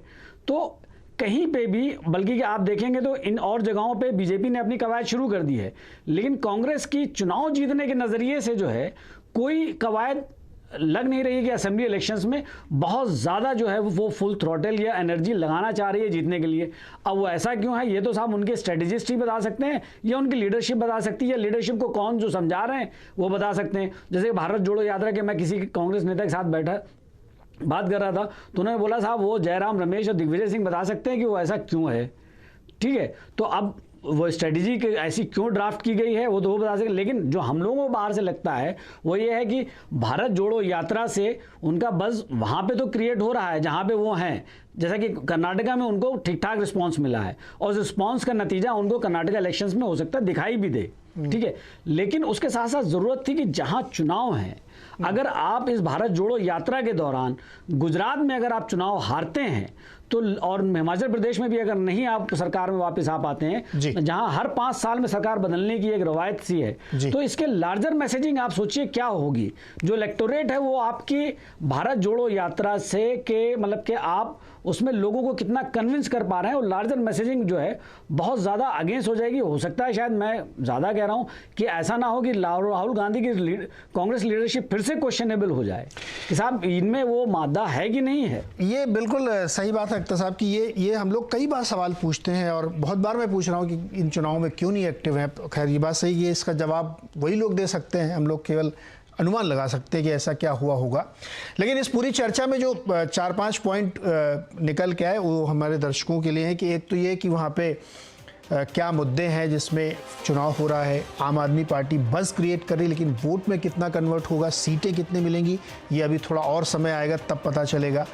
तो कहीं पे भी, बल्कि कि आप देखेंगे तो इन और जगहों पे बीजेपी ने अपनी कवायद शुरू कर दी है, लेकिन कांग्रेस की चुनाव जीतने के नज़रिए से जो है कोई कवायद लग नहीं रही है कि असेंबली इलेक्शंस में बहुत ज़्यादा जो है वो फुल थ्रॉटल या एनर्जी लगाना चाह रही है जीतने के लिए। अब वो ऐसा क्यों है, ये तो साहब उनके स्ट्रेटेजिस्ट ही बता सकते हैं या उनकी लीडरशिप बता सकती है, या लीडरशिप को कौन जो समझा रहे हैं वो बता सकते हैं। जैसे भारत जोड़ो यात्रा के, मैं किसी कांग्रेस नेता के साथ बैठा बात कर रहा था तो उन्होंने बोला साहब वो जयराम रमेश और दिग्विजय सिंह बता सकते हैं कि वो ऐसा क्यों है। ठीक है, तो अब वो स्ट्रेटजी ऐसी क्यों ड्राफ्ट की गई है वो तो वो बता सके, लेकिन जो हम लोगों को बाहर से लगता है वो ये है कि भारत जोड़ो यात्रा से उनका बज़ वहाँ पे तो क्रिएट हो रहा है जहाँ पे वो हैं। जैसा कि कर्नाटका में उनको ठीक ठाक रिस्पांस मिला है और उस रिस्पांस का नतीजा उनको कर्नाटका इलेक्शंस में हो सकता है दिखाई भी दे। ठीक है, लेकिन उसके साथ साथ ज़रूरत थी कि जहाँ चुनाव हैं, अगर आप इस भारत जोड़ो यात्रा के दौरान गुजरात में अगर आप चुनाव हारते हैं तो, और हिमाचल प्रदेश में भी अगर नहीं आप सरकार में वापस आ पाते हैं, जहां हर 5 साल में सरकार बदलने की एक रवायत सी है, तो इसके लार्जर मैसेजिंग आप सोचिए क्या होगी। जो इलेक्टोरेट है वो आपकी भारत जोड़ो यात्रा से के मतलब कि आप उसमें लोगों को कितना कन्विंस कर पा रहे हैं, और लार्जर मैसेजिंग जो है बहुत ज़्यादा अगेंस्ट हो जाएगी। हो सकता है, शायद मैं ज़्यादा कह रहा हूँ कि ऐसा ना हो कि राहुल गांधी की कांग्रेस लीडरशिप फिर से क्वेश्चनेबल हो जाए कि साहब इनमें वो मादा है कि नहीं है। ये बिल्कुल सही बात है अख्तर साहब की। ये हम लोग कई बार सवाल पूछते हैं और बहुत बार मैं पूछ रहा हूँ कि इन चुनावों में क्यों नहीं एक्टिव है। खैर ये बात सही है, इसका जवाब वही लोग दे सकते हैं, हम लोग केवल अनुमान लगा सकते हैं कि ऐसा क्या हुआ होगा। लेकिन इस पूरी चर्चा में जो 4-5 पॉइंट निकल के आए वो हमारे दर्शकों के लिए है कि एक तो ये कि वहाँ पे क्या मुद्दे हैं जिसमें चुनाव हो रहा है। आम आदमी पार्टी बज़ क्रिएट कर रही है, लेकिन वोट में कितना कन्वर्ट होगा, सीटें कितनी मिलेंगी, ये अभी थोड़ा और समय आएगा तब पता चलेगा।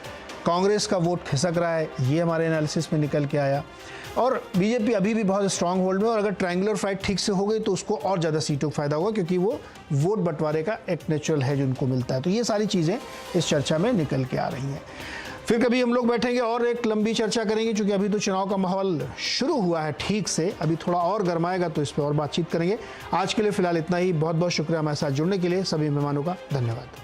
कांग्रेस का वोट खिसक रहा है, ये हमारे एनालिसिस में निकल के आया। और बीजेपी अभी भी बहुत स्ट्रांग होल्ड में, और अगर ट्रायंगुलर फाइट ठीक से हो गई तो उसको और ज़्यादा सीटों का फायदा होगा, क्योंकि वो वोट बंटवारे का एक नेचुरल है जो उनको मिलता है। तो ये सारी चीज़ें इस चर्चा में निकल के आ रही हैं। फिर कभी हम लोग बैठेंगे और एक लंबी चर्चा करेंगे, क्योंकि अभी तो चुनाव का माहौल शुरू हुआ है ठीक से, अभी थोड़ा और गर्माएगा तो इस पर और बातचीत करेंगे। आज के लिए फ़िलहाल इतना ही। बहुत बहुत शुक्रिया हमारे साथ जुड़ने के लिए। सभी मेहमानों का धन्यवाद।